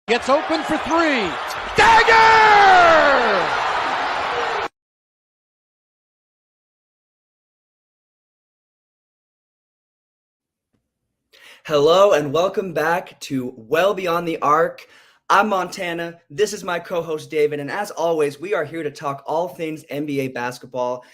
Gets open for three. Dagger! Hello and welcome back to Well Beyond the Arc. I'm Montana. This is my co-host David, and as always, we are here to talk all things NBA basketball.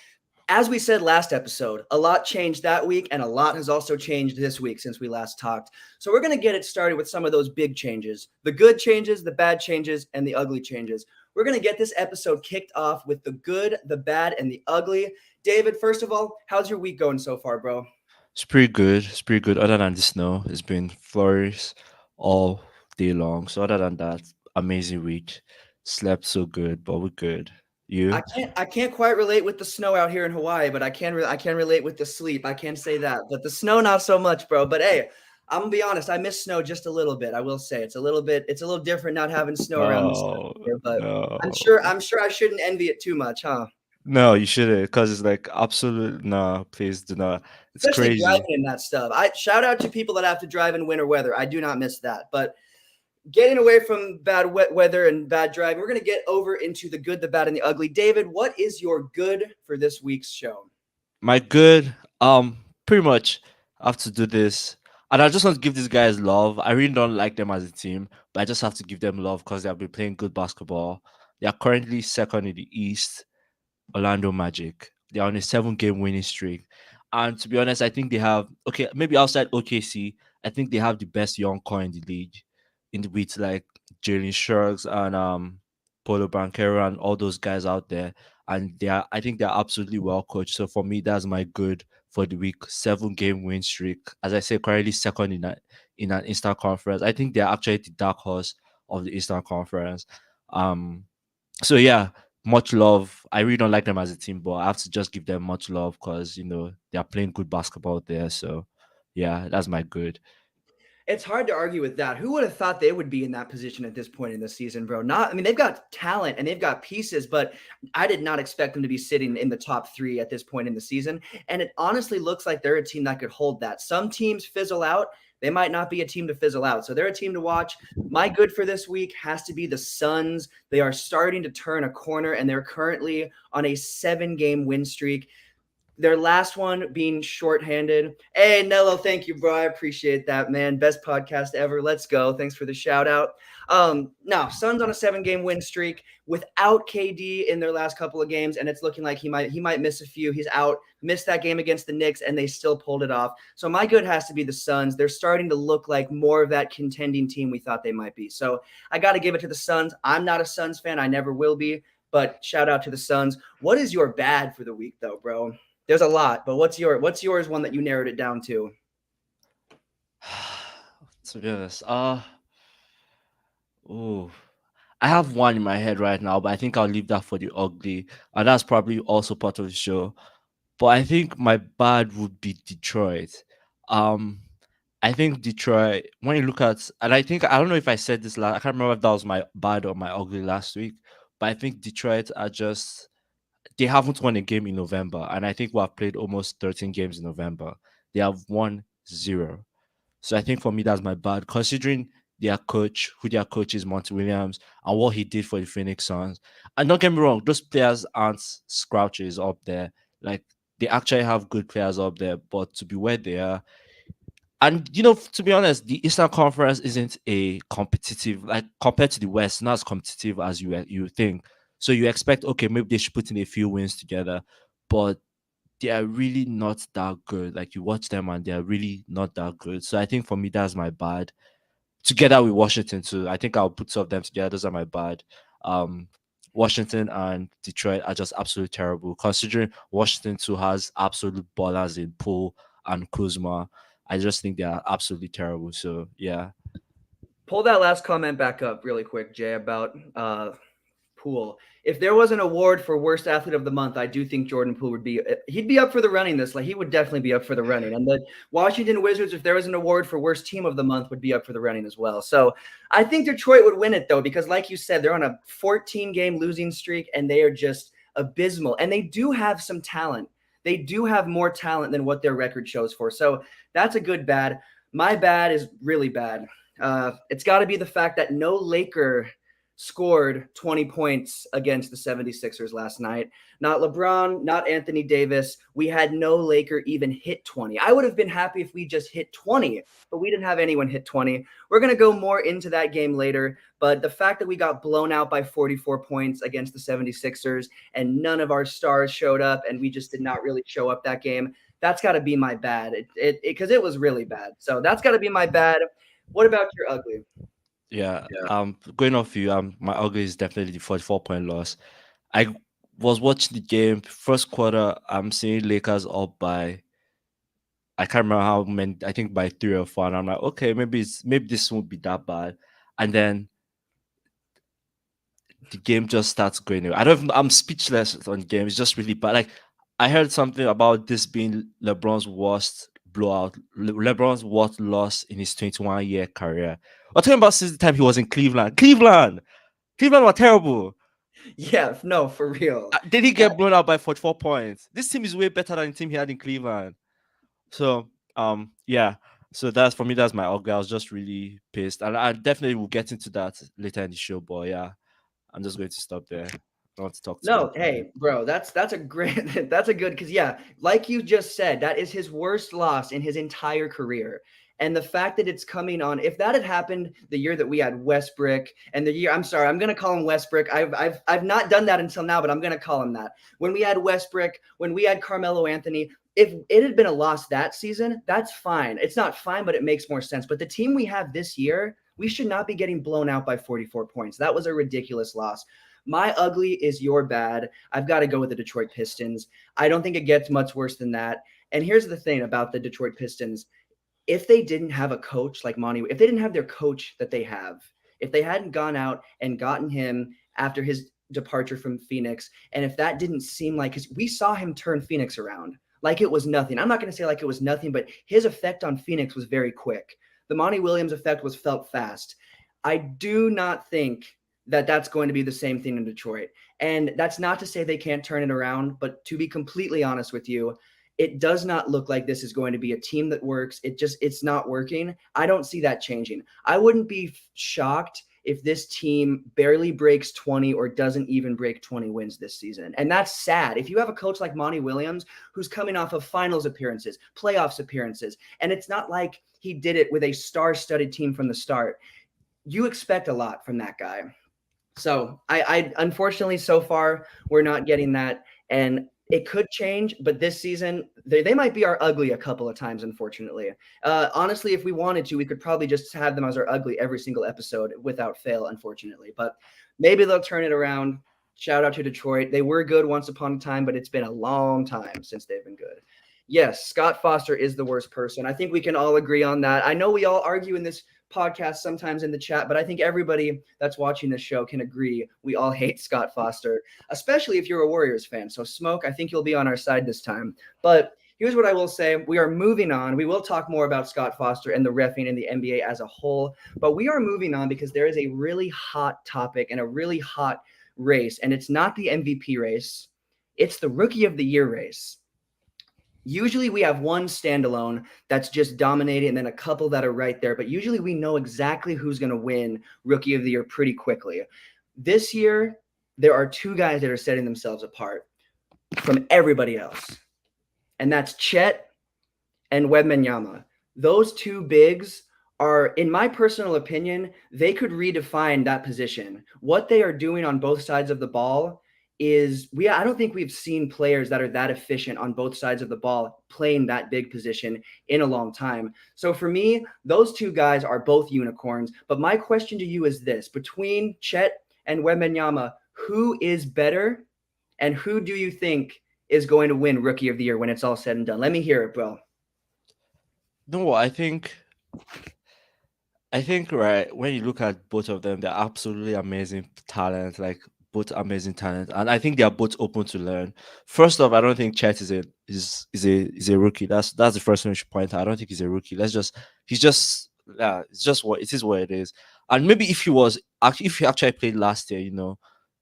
As we said last episode, a lot changed that week, and a lot has also changed this week since we last talked. So we're going to get it started with some of those big changes, the good changes, the bad changes, and the ugly changes. We're going to get this episode kicked off with the good, the bad, and the ugly. David, first of all, how's your week going so far, bro? It's pretty good. It's pretty good. Other than the snow, it's been flurries all day long. So other than that, amazing week. Slept so good, but we're good. You? I can't quite relate with the snow out here in Hawaii, but I can relate with the sleep. I can say that. But the snow not so much, bro. But hey, I'm gonna be honest, I miss snow just a little bit. I will say it's a little different not having snow around this time No, of year, but I'm no, sure I'm sure I shouldn't envy it too much, huh? no. You shouldn't, because it's like absolute no. Please do not. It's Especially crazy. driving in that stuff. I shout out to people that have to drive in winter weather. I do not miss that. But getting away from bad wet weather and bad driving, we're gonna get over into the good, the bad, and the ugly. David, what is your good for this week's show? My good. Pretty much I have to do this. And I just want to give these guys love. I really don't like them as a team, but I just have to give them love because they have been playing good basketball. They are currently second in the East. Orlando Magic. They're on a 7 game winning streak. And to be honest, I think they have okay, maybe outside OKC, I think they have the best young core in the league. In the with like Jalen Sharks and Polo Banquero and all those guys out there. And I think they're absolutely well coached. So for me, that's my good for the week. 7 game win streak. As I say, currently second in an Eastern Conference. I think they're actually the dark horse of the Eastern Conference. Um so yeah, much love. I really don't like them as a team, but I have to just give them much love because they are playing good basketball there. So yeah, that's my good. It's hard to argue with that. Who would have thought they would be in that position at this point in the season, bro? Not, I mean, they've got talent and they've got pieces, but I did not expect them to be sitting in the top three at this point in the season. And it honestly looks like they're a team that could hold that. Some teams fizzle out. They might not be a team to fizzle out. So they're a team to watch. My good for this week has to be the Suns. They are starting to turn a corner and they're currently on a 7 game win streak. Their last one being shorthanded. Hey, Nello, thank you, bro. I appreciate that, man. Best podcast ever. Let's go. Thanks for the shout out. Now, Suns on a 7 game win streak without KD in their last couple of games, and it's looking like he might miss a few. He's out. Missed that game against the Knicks, and they still pulled it off. So my good has to be the Suns. They're starting to look like more of that contending team we thought they might be. So I got to give it to the Suns. I'm not a Suns fan. I never will be. But shout out to the Suns. What is your bad for the week, though, bro? There's a lot, but what's yours one that you narrowed it down to? To be honest, oh, I have one in my head right now, but I think I'll leave that for the ugly, and that's probably also part of the show. But I think my bad would be Detroit. Um, I think Detroit, when you look at, and I don't know if I said this last, I can't remember if that was my bad or my ugly last week, but I think Detroit are just, they haven't won a game in November. And I think we have played almost 13 games in November. They have won zero. So I think for me, that's my bad, considering their coach, who their coach is, Monty Williams, and what he did for the Phoenix Suns. And don't get me wrong, those players aren't scrouches up there. Like, they actually have good players up there, but to be where they are, and to be honest, the Eastern Conference isn't a competitive, like compared to the West, not as competitive as you think. So you expect, okay, maybe they should put in a few wins together, but they are really not that good. Like, you watch them and they are really not that good. So I think for me, that's my bad. Together with Washington too, I think I'll put two of them together. Those are my bad. Um, Washington and Detroit are just absolutely terrible. Considering Washington too has absolute ballers in Poole and Kuzma, I just think they are absolutely terrible. So yeah. Pull that last comment back up really quick, Jay, about Poole. If there was an award for worst athlete of the month, I do think Jordan Poole would be. He'd be up for the running. He would definitely be up for the running. And the Washington Wizards, if there was an award for worst team of the month, would be up for the running as well. So I think Detroit would win it though, because like you said, they're on a 14 game losing streak and they are just abysmal. And they do have some talent. They do have more talent than what their record shows for. So that's a good bad. My bad is really bad. It's got to be the fact that no Laker scored 20 points against the 76ers last night. Not LeBron, not Anthony Davis. We had no Laker even hit 20. I would have been happy if we just hit 20, but we didn't have anyone hit 20. We're going to go more into that game later, but the fact that we got blown out by 44 points against the 76ers and none of our stars showed up and we just did not really show up that game, that's got to be my bad. Because it was really bad. So that's got to be my bad. What about your ugly? Yeah. Going off you, my ugly is definitely the 44-point loss. I was watching the game first quarter. I'm seeing Lakers up by, I can't remember how many. I think by 3 or 4. And I'm like, okay, maybe this won't be that bad. And then the game just starts going away. I don't. I'm speechless on the game. It's just really bad. Like I heard something about this being LeBron's worst blowout. LeBron's worst loss in his 21-year career. We're talking about since the time he was in Cleveland. Cleveland were terrible. Yeah, no, for real. Did he get blown out by 44 points? This team is way better than the team he had in Cleveland. So, yeah. So that's for me. That's my ugly. I was just really pissed, and I definitely will get into that later in the show. But yeah, I'm just going to stop there. I want to talk to No, hey, bro, that's a great that's a good because yeah, like you just said, that is his worst loss in his entire career. And the fact that it's coming on, if that had happened the year that we had Westbrook and the year, I'm sorry, I'm gonna call him Westbrook. I've not done that until now, but I'm gonna call him that. When we had Westbrook, when we had Carmelo Anthony, if it had been a loss that season, that's fine. It's not fine, but it makes more sense. But the team we have this year, we should not be getting blown out by 44 points. That was a ridiculous loss. My ugly is your bad. I've got to go with the Detroit Pistons. I don't think it gets much worse than that. And here's the thing about the Detroit Pistons. If they didn't have a coach like Monty, if they didn't have their coach that they have, if they hadn't gone out and gotten him after his departure from Phoenix, and if that didn't seem like, because we saw him turn Phoenix around like it was nothing. I'm not going to say like it was nothing, but his effect on Phoenix was very quick. The Monty Williams effect was felt fast. I do not think that that's going to be the same thing in Detroit. And that's not to say they can't turn it around, but to be completely honest with you, it does not look like this is going to be a team that works. It's not working. I don't see that changing. I wouldn't be shocked if this team barely breaks 20 or doesn't even break 20 wins this season. And that's sad. If you have a coach like Monty Williams, who's coming off of finals appearances, playoffs appearances, and it's not like he did it with a star-studded team from the start, you expect a lot from that guy. So I unfortunately so far we're not getting that, and it could change. But this season they might be our ugly a couple of times. Unfortunately, honestly, if we wanted to, we could probably just have them as our ugly every single episode without fail. Unfortunately, but maybe they'll turn it around. Shout out to Detroit. They were good once upon a time, but it's been a long time since they've been good. Yes, Scott Foster is the worst person. I think we can all agree on that. I know we all argue in this podcast sometimes in the chat, but I think everybody that's watching this show can agree we all hate Scott Foster, especially if you're a Warriors fan. So Smoke, I think you'll be on our side this time. But here's what I will say. We are moving on. We will talk more about Scott Foster and the reffing in the NBA as a whole, but we are moving on because there is a really hot topic and a really hot race, and it's not the MVP race. It's the Rookie of the Year race. Usually we have one standalone that's just dominating and then a couple that are right there, but usually we know exactly who's going to win Rookie of the Year pretty quickly. This year, there are two guys that are setting themselves apart from everybody else, and that's Chet and Wembanyama. Those two bigs are, in my personal opinion, they could redefine that position. What they are doing on both sides of the ball is I don't think we've seen players that are that efficient on both sides of the ball playing that big position in a long time. So for me, those two guys are both unicorns. But my question to you is this: between Chet and Wembanyama, who is better, and who do you think is going to win Rookie of the Year when it's all said and done? Let me hear it, bro. No, I think right when you look at both of them, they're absolutely amazing talent. Like both amazing talent, and I think they are both open to learn. First off, I don't think Chet is a rookie. That's the first thing we should point out. I don't think he's a rookie. He's just it's just what it is, what it is. And maybe if he actually played last year,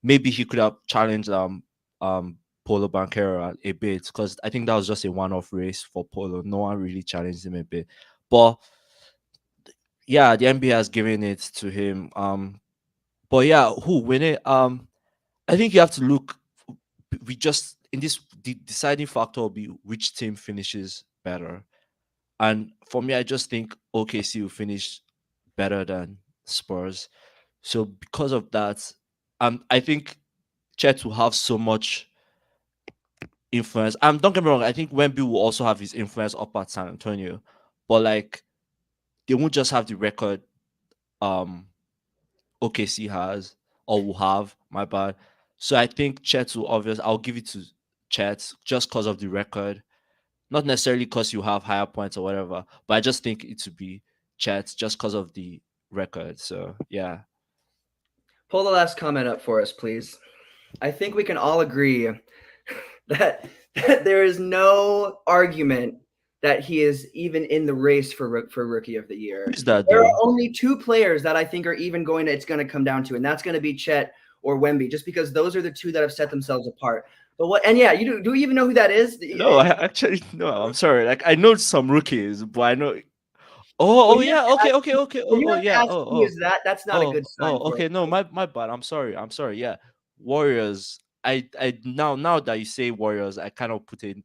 maybe he could have challenged Polo Banquero a bit, because I think that was just a one-off race for Polo. No one really challenged him a bit, but Yeah, the NBA has given it to him. But yeah, who win it? I think you have to look. We just in this the deciding factor will be which team finishes better. And for me, I just think OKC will finish better than Spurs. So because of that, I think Chet will have so much influence. Don't get me wrong. I think Wemby will also have his influence up at San Antonio, but like they won't just have the record um OKC has or will have. My bad. So I think Chet will obvious. I'll give it to Chet just because of the record, not necessarily because you have higher points or whatever. But I just think it would be Chet just because of the record. So yeah. Pull the last comment up for us, please. I think we can all agree that, that there is no argument that he is even in the race for Rookie of the Year. Who's that There are though? only two players that I think are even going to, it's going to come down to, and that's going to be Chet or Wemby, just because those are the two that have set themselves apart. But what? And yeah, you do you even know who that is? No, I actually no. I'm sorry. Like I know some rookies, but I know. Oh, When oh you have yeah. to Okay, ask, okay, okay. when Oh, you oh have to yeah. ask Oh, who oh, is that, that's not a oh, good sign oh. for us. Okay, no, my bad. I'm sorry. I'm sorry. Yeah, Warriors. I now that you say Warriors, I kind of put it.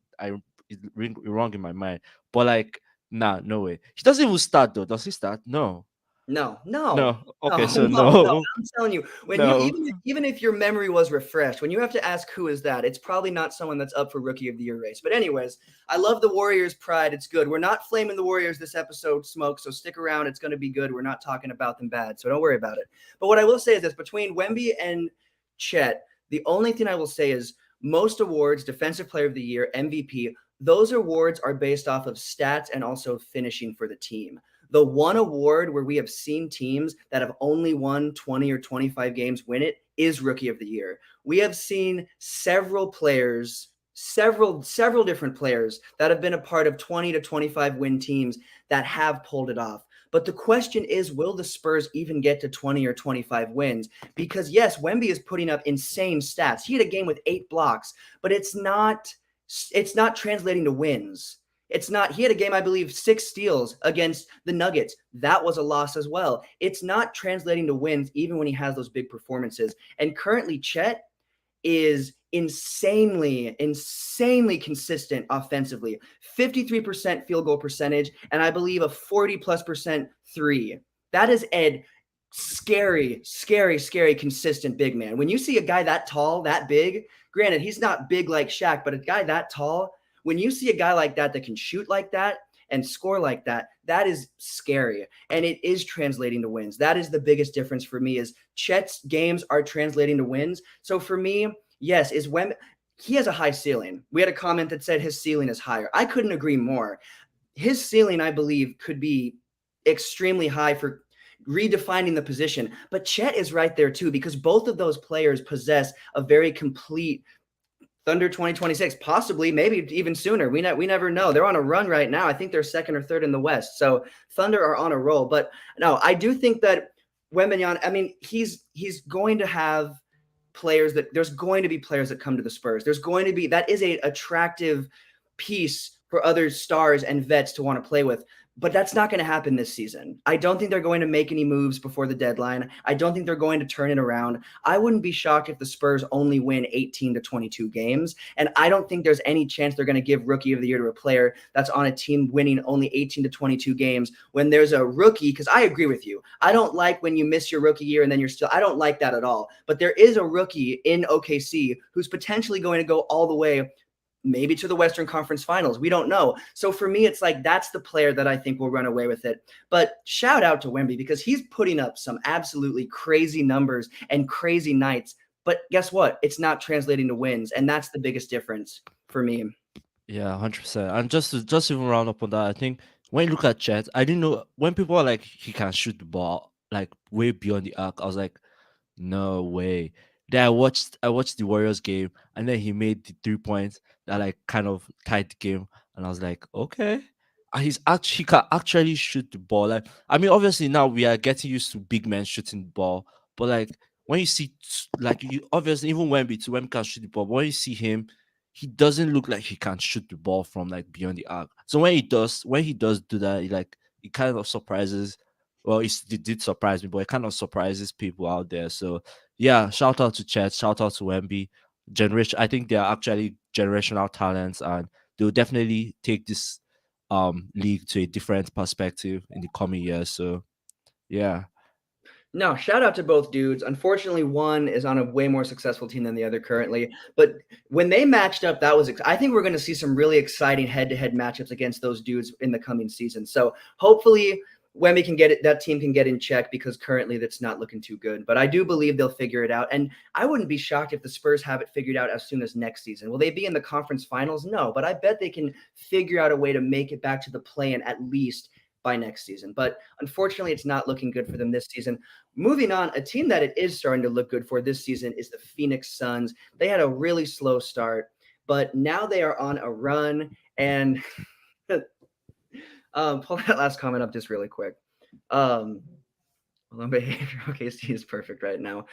It wrong in my mind. But like, nah, no way. He doesn't even start though. Does he start? No, No, no, no. Okay, no, so no. no, I'm telling you, when you no. even if your memory was refreshed, when you have to ask who is that, it's probably not someone that's up for Rookie of the Year race. But anyways, I love the Warriors' pride. It's good. We're not flaming the Warriors this episode, Smoke. So stick around. It's going to be good. We're not talking about them bad, so don't worry about it. But what I will say is this: between Wemby and Chet, the only thing I will say is most awards, Defensive Player of the Year, MVP. Those awards are based off of stats and also finishing for the team. The one award where we have seen teams that have only won 20 or 25 games win it is Rookie of the Year. We have seen several players, several different players that have been a part of 20 to 25 win teams that have pulled it off. But the question is, will the Spurs even get to 20 or 25 wins? Because yes, Wemby is putting up insane stats. He had a game with 8 blocks, but it's not translating to wins. It's not, he had a game, I believe, 6 steals against the Nuggets. That was a loss as well. It's not translating to wins even when he has those big performances. And currently, Chet is insanely consistent offensively. 53% field goal percentage, and I believe a 40+% three. That is a scary consistent big man. When you see a guy that tall, that big, granted, he's not big like Shaq, but a guy that tall, when you see a guy like that that can shoot like that and score like that, that is scary. And it is translating to wins. That is the biggest difference for me is Chet's games are translating to wins. So for me, yes, is when he has a high ceiling. We had a comment that said his ceiling is higher. I couldn't agree more. His ceiling, I believe, could be extremely high for redefining the position. But Chet is right there too, because both of those players possess a very complete Thunder 2026, possibly, maybe even sooner. We never know. They're on a run right now. I think they're second or third in the West. So Thunder are on a roll. But no, I do think that Wembanyama, I mean, he's going to have players that there's going to be players that come to the Spurs. There's going to be that is a attractive piece for other stars and vets to want to play with. But that's not going to happen this season. I don't think they're going to make any moves before the deadline. I don't think they're going to turn it around. I wouldn't be shocked if the Spurs only win 18 to 22 games. And I don't think there's any chance they're going to give Rookie of the Year to a player that's on a team winning only 18 to 22 games when there's a rookie. Because I agree with you. I don't like when you miss your rookie year and then I don't like that at all. But there is a rookie in OKC who's potentially going to go all the way maybe to the Western Conference Finals. We don't know. So for me, it's like that's the player that I think will run away with it. But shout out to Wemby because he's putting up some absolutely crazy numbers and crazy nights. But guess what? It's not translating to wins, and that's the biggest difference for me. Yeah, 100%. And just even round up on that, I think when you look at Chet, I didn't know when people are like he can shoot the ball like way beyond the arc. I was like, no way. Then I watched the Warriors game and then he made the 3 points that like kind of tied the game. And I was like, okay. And he can actually shoot the ball. Like I mean, obviously now we are getting used to big men shooting the ball, but like when you see like you obviously even when can shoot the ball, but when you see him, he doesn't look like he can shoot the ball from like beyond the arc. So when he does do that, it kind of surprises well, it did surprise me, but it kind of surprises people out there. So yeah, shout out to Chet, shout out to Wemby. Generation, I think they are actually generational talents, and they'll definitely take this league to a different perspective in the coming years. So yeah. No, shout out to both dudes. Unfortunately, one is on a way more successful team than the other currently. But when they matched up, I think we're going to see some really exciting head-to-head matchups against those dudes in the coming season. So hopefully, Wemby can get it. That team can get in check because currently that's not looking too good. But I do believe they'll figure it out. And I wouldn't be shocked if the Spurs have it figured out as soon as next season. Will they be in the conference finals? No, but I bet they can figure out a way to make it back to the play-in at least by next season. But unfortunately, it's not looking good for them this season. Moving on, a team that it is starting to look good for this season is the Phoenix Suns. They had a really slow start, but now they are on a run. And pull that last comment up just really quick. Well, behavior OKC is perfect right now.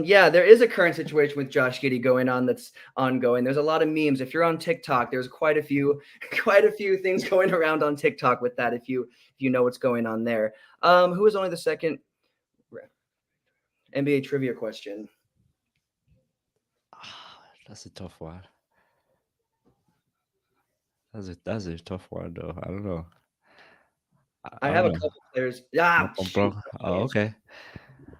Yeah, there is a current situation with Josh Giddey going on that's ongoing. There's a lot of memes. If you're on TikTok, there's quite a few things going around on TikTok with that. If you know what's going on there. Who is only the second NBA trivia question? That's a tough one. That's a tough one though. I don't know. I I have don't a know. couple players. Yeah, Malcolm Brog. Oh, okay.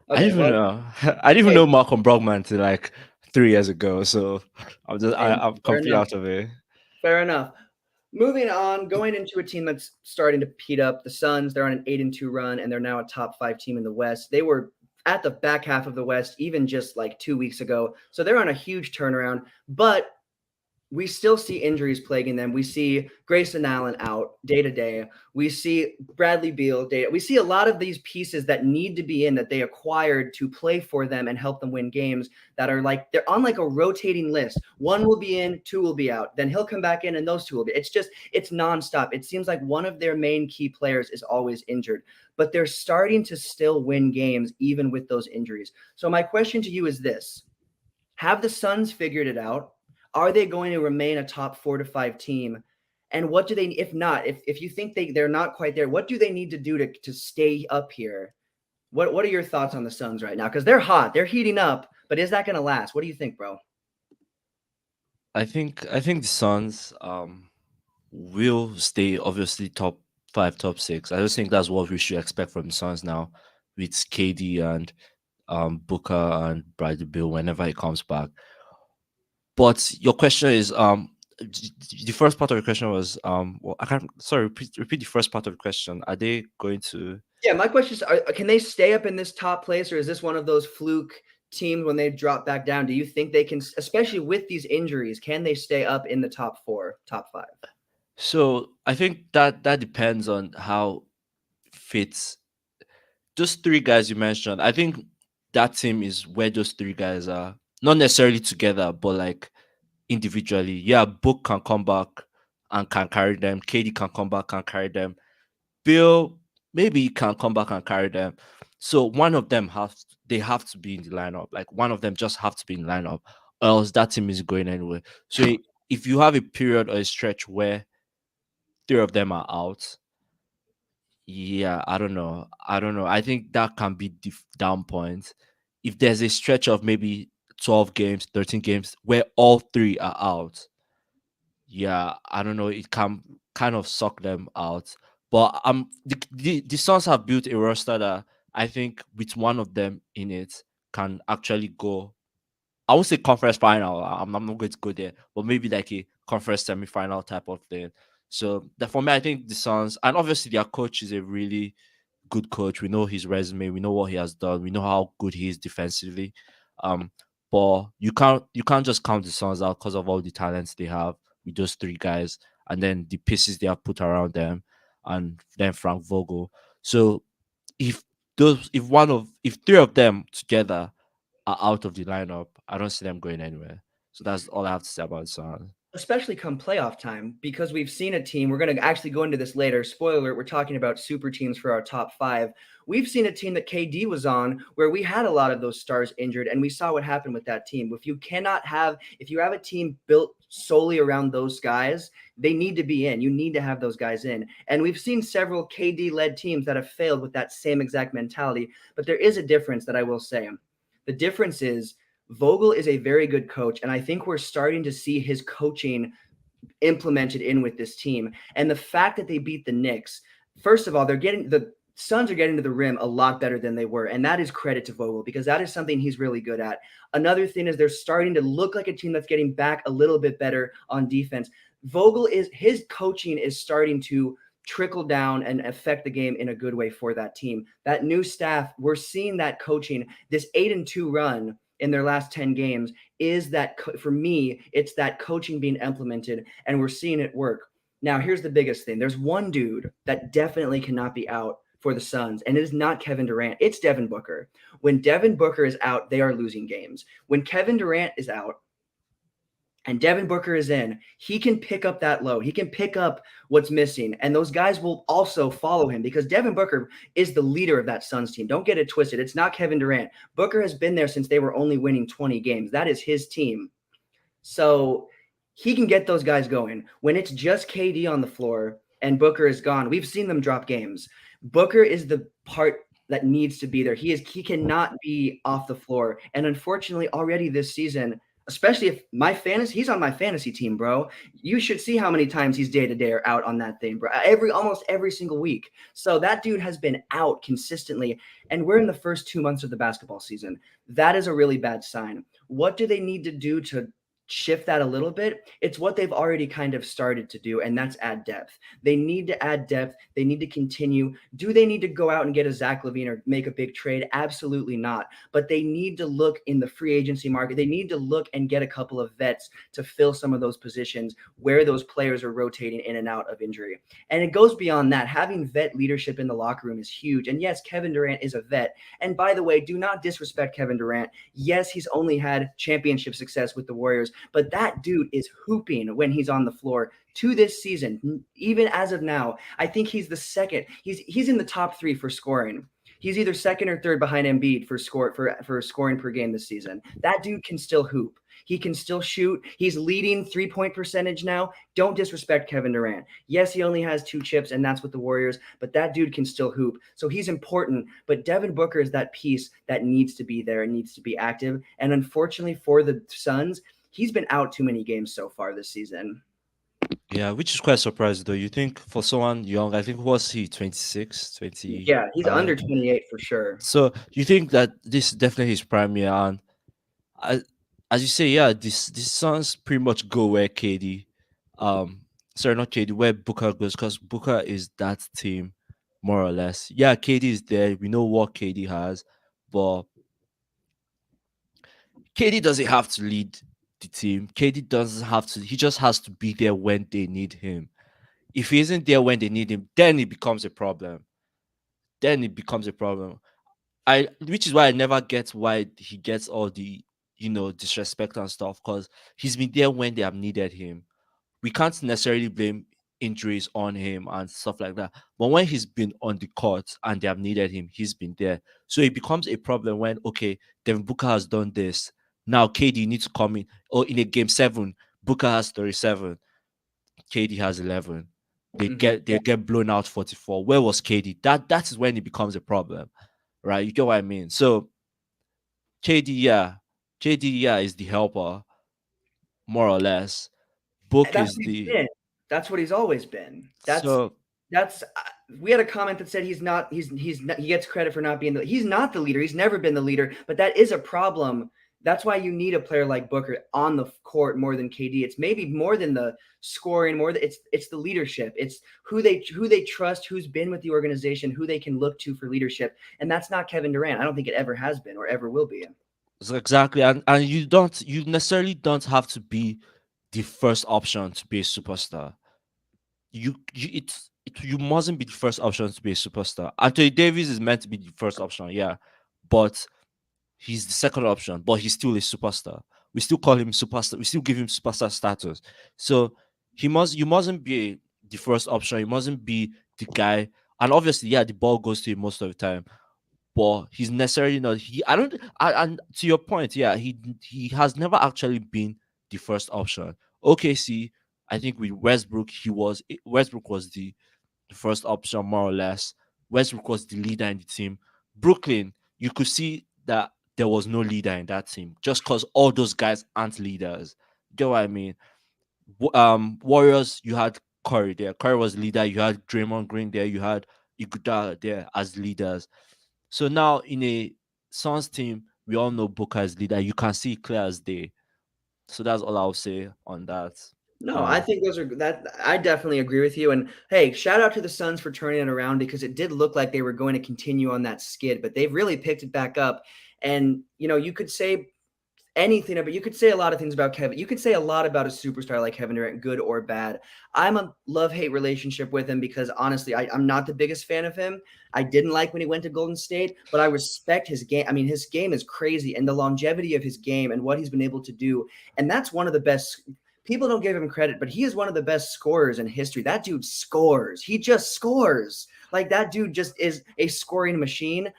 I Okay, didn't even well, know. I didn't even hey, know Malcolm Brogman till like 3 years ago. So and I'm fair completely enough. out of it. Fair enough. Moving on, going into a team that's starting to heat up. The Suns, they're on an 8-2 run, and they're now a top 5 team in the West. They were at the back half of the West even just like 2 weeks ago. So they're on a huge turnaround. But we still see injuries plaguing them. We see Grayson Allen out day to day. We see Bradley Beal day. We see a lot of these pieces that need to be in that they acquired to play for them and help them win games that are like they're on like a rotating list. One will be in, two will be out. Then he'll come back in and those two will be. It's nonstop. It seems like one of their main key players is always injured, but they're starting to still win games even with those injuries. So my question to you is this: have the Suns figured it out? Are they going to remain a top 4 to 5 team? And what do they, if not, if you think they're not quite there, what do they need to do to stay up here? What are your thoughts on the Suns right now? Because they're hot, they're heating up, but is that going to last? What do you think, bro? I think the Suns will stay obviously top 5, top 6. I just think that's what we should expect from the Suns now with KD and Booker and Bradley Bill whenever he comes back. But your question is the first part of the question was well, I can't, sorry, repeat the first part of the question. Are they going to? Yeah, my question is, can they stay up in this top place, or is this one of those fluke teams when they drop back down? Do you think they can, especially with these injuries, can they stay up in the top 4, top 5? So I think that depends on how fit those three guys you mentioned. I think that team is where those three guys are not necessarily together, but like individually. Yeah, Book can come back and can carry them. KD can come back and carry them. Bill maybe can come back and carry them. So one of them they have to be in the lineup. Like one of them just have to be in the lineup, or else that team is going anywhere. So if you have a period or a stretch where three of them are out, yeah, I don't know. I don't know. I think that can be the down point. If there's a stretch of maybe 12 games, 13 games where all three are out, yeah, I don't know. It can kind of suck them out. But the Suns have built a roster that I think with one of them in it can actually go. I won't say conference final. I'm not going to go there, but maybe like a conference semi-final type of thing. So that for me, I think the Suns, and obviously their coach is a really good coach. We know his resume, we know what he has done, we know how good he is defensively. Um, but you can't just count the Suns out because of all the talents they have with those three guys, and then the pieces they have put around them, and then Frank Vogel. So if if three of them together are out of the lineup, I don't see them going anywhere. So that's all I have to say about the Suns. especially come playoff time, because we've seen a team. We're going to actually go into this later. Spoiler alert, we're talking about super teams for our top 5. We've seen a team that KD was on where we had a lot of those stars injured, and we saw what happened with that team. If you have a team built solely around those guys, they need to be in. You need to have those guys in. And we've seen several KD led teams that have failed with that same exact mentality. But there is a difference that I will say. The difference is Vogel is a very good coach, and I think we're starting to see his coaching implemented in with this team. And the fact that they beat the Knicks, first of all, the Suns are getting to the rim a lot better than they were, and that is credit to Vogel because that is something he's really good at. Another thing is they're starting to look like a team that's getting back a little bit better on defense. His coaching is starting to trickle down and affect the game in a good way for that team. That new staff, we're seeing that coaching, this 8-2 run in their last 10 games is that, for me, it's that coaching being implemented, and we're seeing it work. Now, here's the biggest thing. There's one dude that definitely cannot be out for the Suns, and it is not Kevin Durant. It's Devin Booker. When Devin Booker is out, they are losing games. When Kevin Durant is out, and Devin Booker is in, he can pick up that load. He can pick up what's missing. And those guys will also follow him because Devin Booker is the leader of that Suns team. Don't get it twisted. It's not Kevin Durant. Booker has been there since they were only winning 20 games. That is his team. So he can get those guys going. When it's just KD on the floor and Booker is gone, we've seen them drop games. Booker is the part that needs to be there. He cannot be off the floor. And unfortunately, already this season, especially if he's on my fantasy team, bro. You should see how many times he's day to day or out on that thing, bro. Almost every single week. So that dude has been out consistently, and we're in the first 2 months of the basketball season. That is a really bad sign. What do they need to do to shift that a little bit? It's what they've already kind of started to do, and that's add depth. They need to add depth. They need to continue. Do they need to go out and get a Zach LaVine or make a big trade? Absolutely not. But they need to look in the free agency market. They need to look and get a couple of vets to fill some of those positions where those players are rotating in and out of injury. And it goes beyond that. Having vet leadership in the locker room is huge. And yes, Kevin Durant is a vet. And by the way, do not disrespect Kevin Durant. Yes, he's only had championship success with the Warriors, but that dude is hooping when he's on the floor to this season. Even as of now, I think he's the second. He's in the top 3 for scoring. He's either second or third behind Embiid for scoring per game this season. That dude can still hoop. He can still shoot. He's leading 3-point percentage now. Don't disrespect Kevin Durant. Yes, he only has 2 chips, and that's with the Warriors, but that dude can still hoop. So he's important, but Devin Booker is that piece that needs to be there and needs to be active. And unfortunately for the Suns, he's been out too many games so far this season. Yeah, which is quite surprising though. You think for someone young, I think was he 26, 20? Yeah, he's under 28 for sure. So you think that this is definitely his prime year, and as you say, yeah, this Suns pretty much go where KD, sorry, not KD, where Booker goes, because Booker is that team more or less. Yeah, KD is there. We know what KD has, but KD doesn't have to lead the team. KD doesn't have to. He just has to be there when they need him. If he isn't there when they need him, then it becomes a problem. Which is why I never get why he gets all the disrespect and stuff, because he's been there when they have needed him. We can't necessarily blame injuries on him and stuff like that. But when he's been on the court and they have needed him, he's been there. So it becomes a problem when, okay, Devin Booker has done this. Now KD needs to come in. Or in a game 7, Booker has 37, KD has 11. They get blown out 44. Where was KD? That is when it becomes a problem, right? You get what I mean? So KD is the helper, more or less. Book is the. That's what he's always been. We had a comment that said he gets credit for not being he's not the leader. He's never been the leader, but that is a problem. That's why you need a player like Booker on the court more than KD. It's maybe more than the scoring, it's the leadership. It's who they trust, who's been with the organization, who they can look to for leadership. And that's not Kevin Durant. I don't think it ever has been or ever will be. So exactly. And you necessarily don't have to be the first option to be a superstar. You mustn't be the first option to be a superstar. Anthony Davis is meant to be the first option, yeah, but he's the second option, but he's still a superstar. we still call him superstar. We still give him superstar status. So you mustn't be the first option. You mustn't be the guy. And obviously, yeah, the ball goes to him most of the time, but he's necessarily not. I don't. And to your point, yeah, he has never actually been the first option. OKC, I think with Westbrook, Westbrook was the first option more or less. Westbrook was the leader in the team. Brooklyn, you could see that there was no leader in that team just because all those guys aren't leaders. Get what I mean? Warriors, you had Curry there. Curry was leader. You had Draymond Green there. You had Iguodala there as leaders. So now in a Suns team, we all know Booker as leader. You can see it clear as day. So that's all I'll say on that. No, I Um, think those are that I definitely agree with you. And hey, shout out to the Suns for turning it around because it did look like they were going to continue on that skid, but they've really picked it back up. And you could say anything about you could say a lot of things about Kevin. You could say a lot about a superstar like Kevin Durant, good or bad. I'm a love-hate relationship with him because honestly, I'm not the biggest fan of him. I didn't like when he went to Golden State, but I respect his game. I mean, his game is crazy and the longevity of his game and what he's been able to do. And that's one of the best. People don't give him credit, but he is one of the best scorers in history. That dude scores. He just scores. Like that dude just is a scoring machine.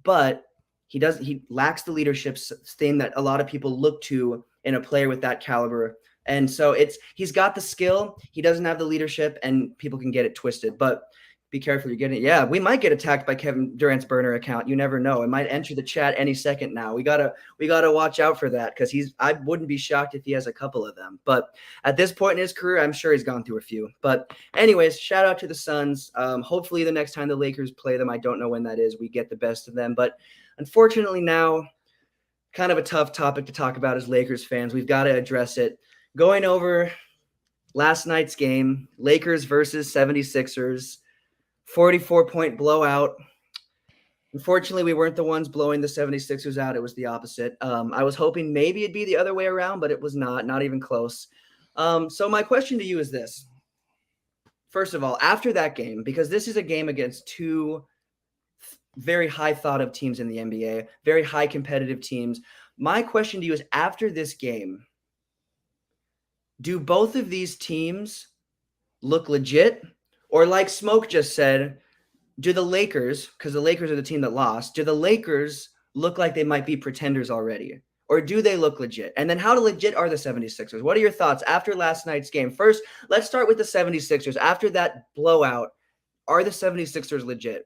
But he lacks the leadership thing that a lot of people look to in a player with that caliber. And so he's got the skill, he doesn't have the leadership, and people can get it twisted. But be careful, you're getting it. Yeah, we might get attacked by Kevin Durant's burner account. You never know. It might enter the chat any second now. We gotta watch out for that because I wouldn't be shocked if he has a couple of them. But at this point in his career, I'm sure he's gone through a few. But anyways, shout out to the Suns. Hopefully the next time the Lakers play them, I don't know when that is, we get the best of them. But unfortunately now, kind of a tough topic to talk about as Lakers fans. We've got to address it. Going over last night's game, Lakers versus 76ers, 44-point blowout. Unfortunately, we weren't the ones blowing the 76ers out. It was the opposite. I was hoping maybe it'd be the other way around, but it was not even close. So my question to you is this. First of all, after that game, because this is a game against two very high thought of teams in the NBA, very high competitive teams. My question to you is after this game, do both of these teams look legit? Or like Smoke just said, do the Lakers, because the Lakers are the team that lost, do the Lakers look like they might be pretenders already? Or do they look legit? And then how legit are the 76ers? What are your thoughts after last night's game? First, let's start with the 76ers. After that blowout, are the 76ers legit?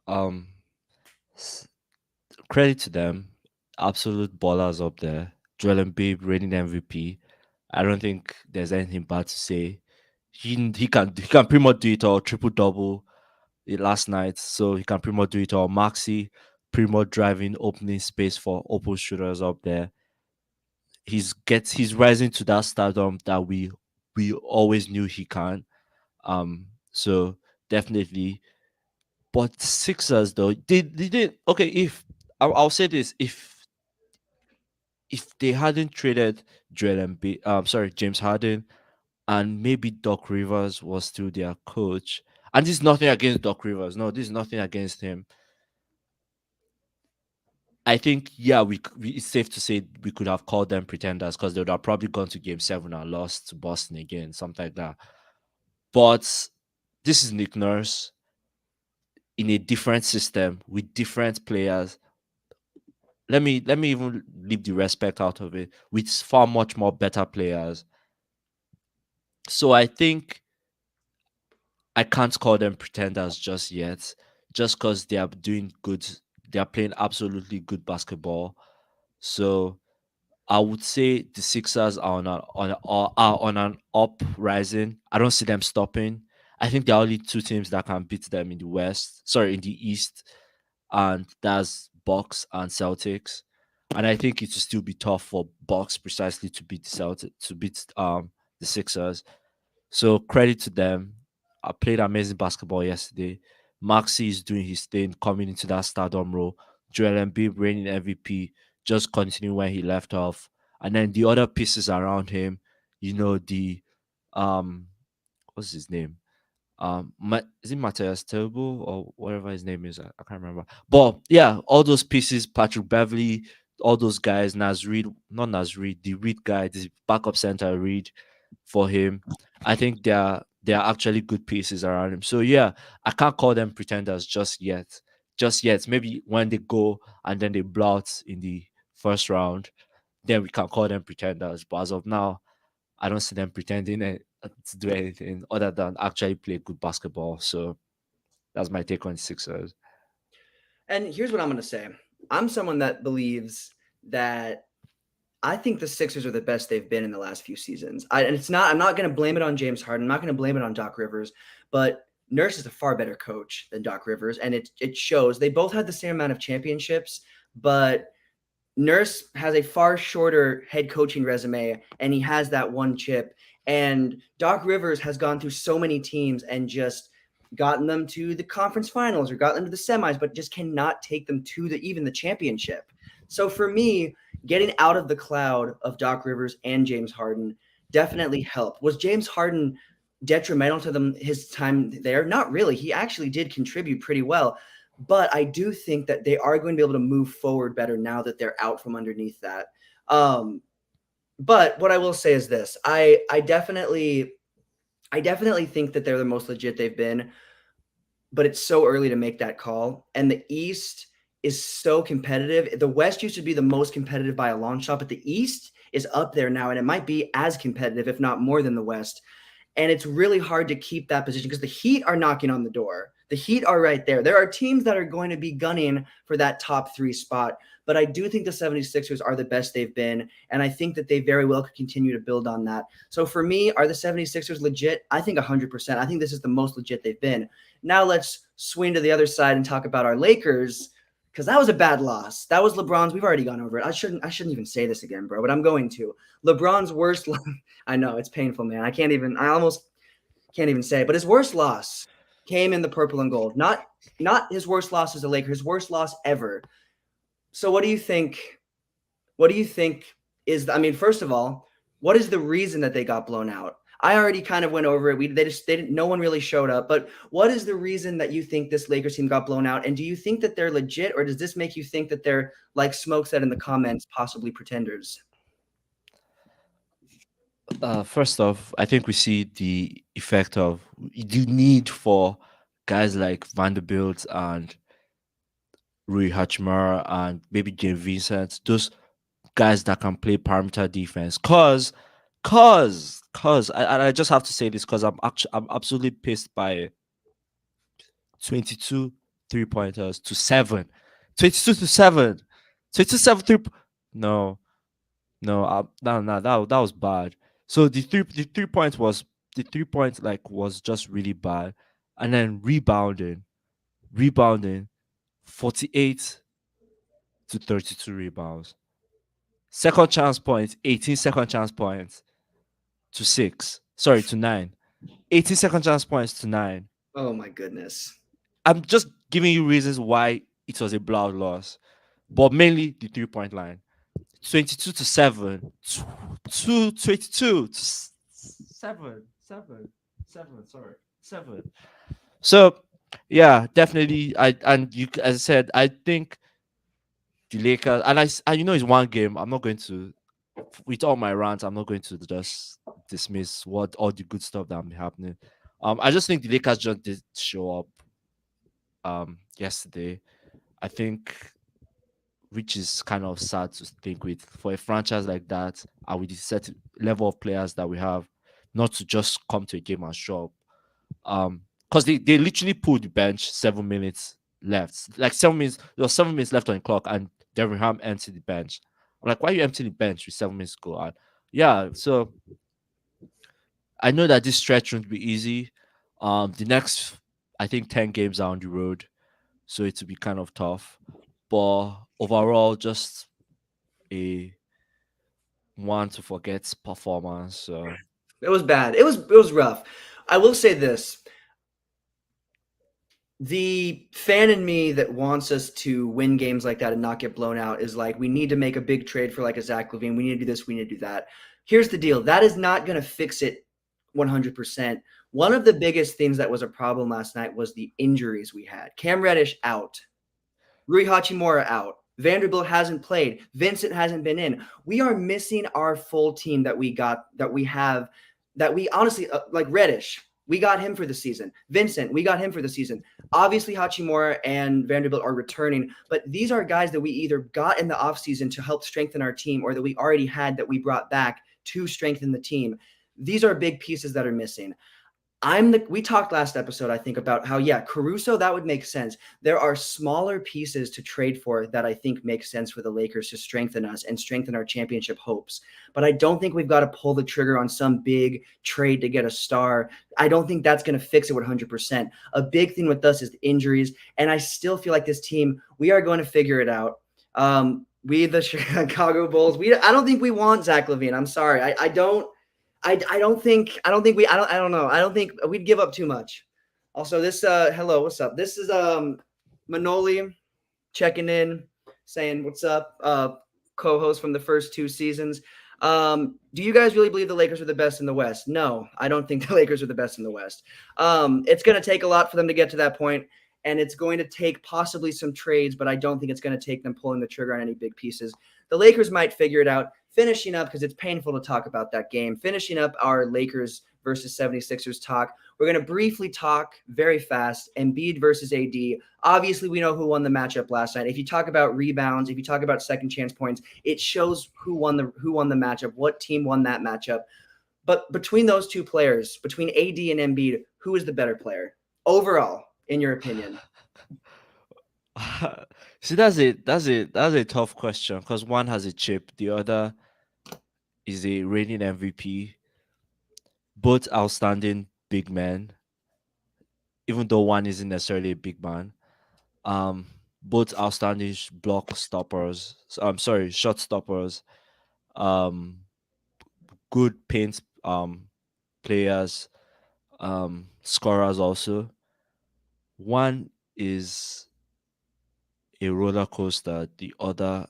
um, s- Credit to them, absolute ballers up there. Joel Embiid reigning MVP. I don't think there's anything bad to say. He can pretty much do it all. Triple double last night, so he can pretty much do it all. Maxi pretty much driving, opening space for open shooters up there. He's rising to that stardom that we always knew he can. So definitely. But Sixers though, they did okay. If I'll say this, if they hadn't traded James Harden, and maybe Doc Rivers was still their coach, and this is nothing against Doc Rivers. No, this is nothing against him. I think yeah, it's safe to say we could have called them pretenders because they would have probably gone to Game 7 and lost to Boston again, something like that. But this is Nick Nurse in a different system with different players. Let me even leave the respect out of it with far much more better players. So I think I can't call them pretenders just yet, just because they are doing good. They are playing absolutely good basketball. So I would say the Sixers are on an uprising. I don't see them stopping. I think there are only two teams that can beat them in the West. Sorry, in the East, and that's Bucks and Celtics. And I think it will still be tough for Bucks precisely to beat the Sixers. So credit to them. I played amazing basketball yesterday. Maxi is doing his thing, coming into that stardom role. Joel Embiid reigning MVP, just continuing where he left off. And then the other pieces around him, the um what's his name? Is it Matthias Tebo or whatever his name is? I can't remember. But yeah, all those pieces, Patrick Beverly, all those guys, Naz Reid, not Naz Reid, the Reid guy, the backup center Reid for him. I think they are actually good pieces around him. So yeah, I can't call them pretenders just yet. Just yet. Maybe when they go and then they blow out in the first round, then we can call them pretenders. But as of now, I don't see them pretending to do anything other than actually play good basketball. So that's my take on the Sixers. And here's what I'm going to say. I'm someone that believes that I think the Sixers are the best they've been in the last few seasons. And it's not. I'm not going to blame it on James Harden. I'm not going to blame it on Doc Rivers. But Nurse is a far better coach than Doc Rivers, and it shows. They both had the same amount of championships, but Nurse has a far shorter head coaching resume, and he has that one chip. And Doc Rivers has gone through so many teams and just gotten them to the conference finals or gotten them to the semis, but just cannot take them to even the championship. So for me, getting out of the cloud of Doc Rivers and James Harden definitely helped. Was James Harden detrimental to them his time there? Not really. He actually did contribute pretty well. But I do think that they are going to be able to move forward better now that they're out from underneath that. But what I will say is this: I definitely think that they're the most legit they've been, but it's so early to make that call. And the East is so competitive. The West used to be the most competitive by a long shot, but the East is up there now, and it might be as competitive, if not more than the West. And it's really hard to keep that position because the Heat are knocking on the door. The Heat are right there. There are teams that are going to be gunning for that top 3 spot. But I do think the 76ers are the best they've been. And I think that they very well could continue to build on that. So for me, are the 76ers legit? I think 100%. I think this is the most legit they've been. Now let's swing to the other side and talk about our Lakers, because that was a bad loss. That was LeBron's. We've already gone over it. I shouldn't even say this again, bro, but I'm going to. LeBron's worst. I know it's painful, man. I almost can't even say it, but his worst loss came in the purple and gold. Not his worst loss as a Laker, his worst loss ever. So what do you think? What do you think is? First of all, what is the reason that they got blown out? I already kind of went over it. They didn't. No one really showed up. But what is the reason that you think this Lakers team got blown out? And do you think that they're legit, or does this make you think that they're, like Smoke said in the comments, possibly pretenders? First off, I think we see the effect of the need for guys like Vanderbilt and Rui Hachimura and maybe James Vincent, those guys that can play perimeter defense. I just have to say this because I'm absolutely pissed by 22 3-pointers to 7. 22 to 7. 22 7 3. No, that was bad. So the 3 point was just really bad, and then rebounding, 48 to 32 rebounds. Second chance points, 18 second chance points to 6. Sorry, to 9. 18 second chance points to 9. Oh my goodness. I'm just giving you reasons why it was a blowout loss, but mainly the 3-point line. 22 to 7. 22 to 7. 7. So yeah, definitely. As I said, I think the Lakers, and it's one game. I'm not going to, with all my rants, I'm not going to just dismiss what all the good stuff that happening. I just think the Lakers just did show up yesterday. I think, which is kind of sad to think with for a franchise like that, and with the set level of players that we have, not to just come to a game and show up. Because they literally pulled the bench 7 minutes left. Like 7 minutes, there was 7 minutes left on the clock, and Devin Ham emptied the bench. I'm like, why are you emptying the bench with 7 minutes to go? And yeah, so I know that this stretch won't be easy. The next, I think, 10 games are on the road, so it will be kind of tough. But overall, just a one to forget performance. So It was bad. It was rough. I will say this. The fan in me that wants us to win games like that and not get blown out is like, we need to make a big trade for like a Zach LaVine. We need to do this. We need to do that. Here's the deal. That is not going to fix it 100%. One of the biggest things that was a problem last night was the injuries we had. Cam Reddish out. Rui Hachimura out. Vanderbilt hasn't played. Vincent hasn't been in. We are missing our full team that we have, that we honestly like Reddish. We got him for the season. Vincent, we got him for the season. Obviously, Hachimura and Vanderbilt are returning, but these are guys that we either got in the offseason to help strengthen our team or that we already had that we brought back to strengthen the team. These are big pieces that are missing. We talked last episode, I think, about how, Caruso, that would make sense. There are smaller pieces to trade for that I think make sense for the Lakers to strengthen us and strengthen our championship hopes. But I don't think we've got to pull the trigger on some big trade to get a star. I don't think that's going to fix it 100%. A big thing with us is the injuries. And I still feel like this team, we are going to figure it out. We, the Chicago Bulls, I don't think we want Zach LaVine. I'm sorry. I don't think we'd give up too much. Also, this hello, what's up? This is Manoli checking in, saying what's up, co-host from the first 2 seasons. Do you guys really believe the Lakers are the best in the West? No, I don't think the Lakers are the best in the West. It's going to take a lot for them to get to that point, and it's going to take possibly some trades, but I don't think it's going to take them pulling the trigger on any big pieces. The Lakers might figure it out. Finishing up, because it's painful to talk about that game, finishing up our Lakers versus 76ers talk, we're going to briefly talk very fast Embiid versus AD. Obviously, we know who won the matchup last night. If you talk about rebounds, if you talk about second chance points, it shows who won the matchup, what team won that matchup. But between those two players, between AD and Embiid, who is the better player overall, in your opinion? See, that's a tough question because one has a chip, the other is a reigning MVP. Both outstanding big men, even though one isn't necessarily a big man. Both outstanding block stoppers. I'm sorry, shot stoppers. Good paint players, scorers also. One is a roller coaster. The other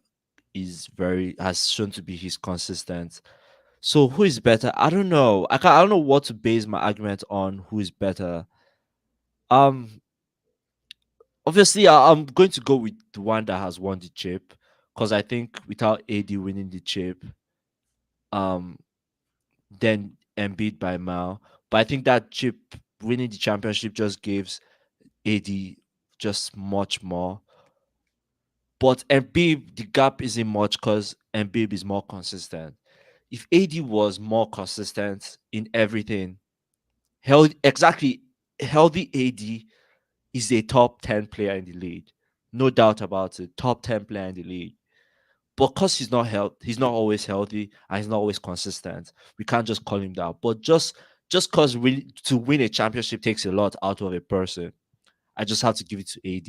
has shown to be his consistent. So who is better? I don't know. I don't know what to base my argument on. Who is better? Obviously, I'm going to go with the one that has won the chip because I think without AD winning the chip, then Embiid by mile. But I think that chip winning the championship just gives AD just much more. But Embiid, the gap isn't much because Embiid is more consistent. If AD was more consistent in everything, healthy AD is a top 10 player in the league. No doubt about it. Top 10 player in the league. But because he's not always healthy and he's not always consistent, we can't just call him that. But just because to win a championship takes a lot out of a person, I just have to give it to AD.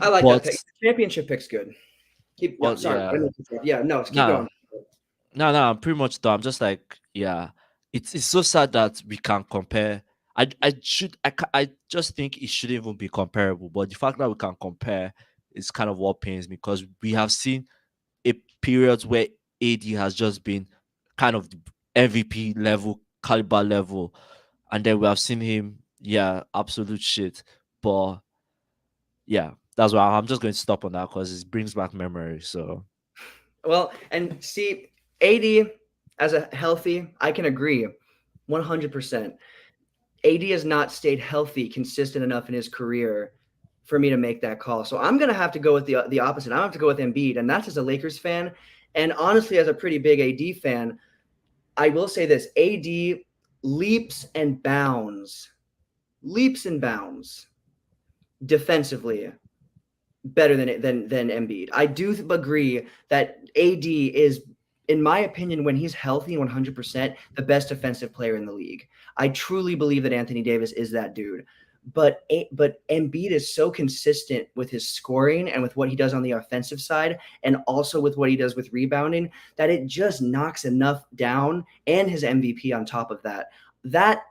I like that pick. Championship pick's good. Keep going. No, I'm pretty much done. I'm just like, it's so sad that we can't compare. I just think it shouldn't even be comparable. But the fact that we can compare is kind of what pains me because we have seen a period where AD has just been kind of the MVP level, caliber level, and then we have seen him, absolute shit. But that's why I'm just going to stop on that because it brings back memories. So, well, and see, AD as a healthy, I can agree 100%. AD has not stayed healthy, consistent enough in his career for me to make that call. So I'm going to have to go with the opposite. I'm going to have to go with Embiid, and that's as a Lakers fan. And honestly, as a pretty big AD fan, I will say this. AD leaps and bounds defensively better than Embiid. I do agree that AD is, in my opinion, when he's healthy 100%, the best defensive player in the league. I truly believe that Anthony Davis is that dude. But Embiid is so consistent with his scoring and with what he does on the offensive side and also with what he does with rebounding that it just knocks enough down, and his MVP on top of that. That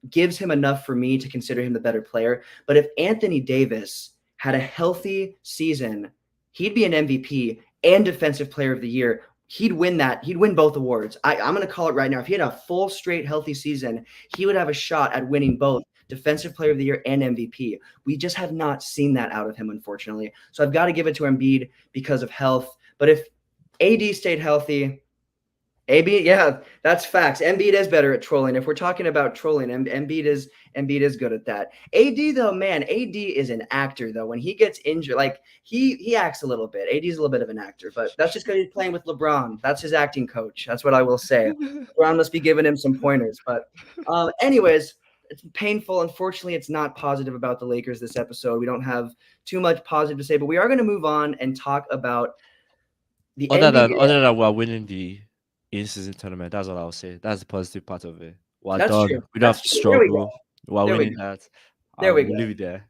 gives him enough for me to consider him the better player. But if Anthony Davis had a healthy season, he'd be an MVP and Defensive Player of the Year. He'd win that. He'd win both awards. I'm going to call it right now. If he had a full, straight, healthy season, he would have a shot at winning both Defensive Player of the Year, and MVP. We just have not seen that out of him, unfortunately. So I've got to give it to Embiid because of health. But if AD stayed healthy, AB, yeah, that's facts. Embiid is better at trolling. If we're talking about trolling, Embiid is good at that. AD though, man, AD is an actor though. When he gets injured, like he acts a little bit. AD is a little bit of an actor, but that's just because he's playing with LeBron. That's his acting coach. That's what I will say. LeBron must be giving him some pointers. But anyways, it's painful. Unfortunately, it's not positive about the Lakers this episode. We don't have too much positive to say, but we are going to move on and talk about the NBA. Other than we're winning the in-season tournament, that's what I'll say. That's the positive part of it. We're That's done. true. We don't have to struggle. We're There we winning go. that. There we We'll go. leave it there.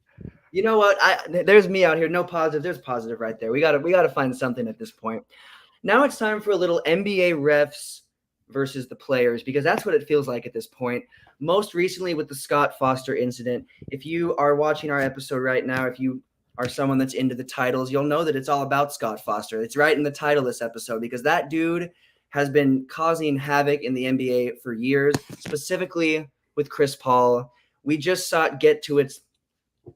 You know what? There's me out here. No positive. There's positive right there. We gotta find something at this point. Now it's time for a little NBA refs versus the players, because that's what it feels like at this point. Most recently with the Scott Foster incident. If you are watching our episode right now, if you are someone that's into the titles, you'll know that it's all about Scott Foster. It's right in the title of this episode, because that dude has been causing havoc in the NBA for years, specifically with Chris Paul. We just saw it get to its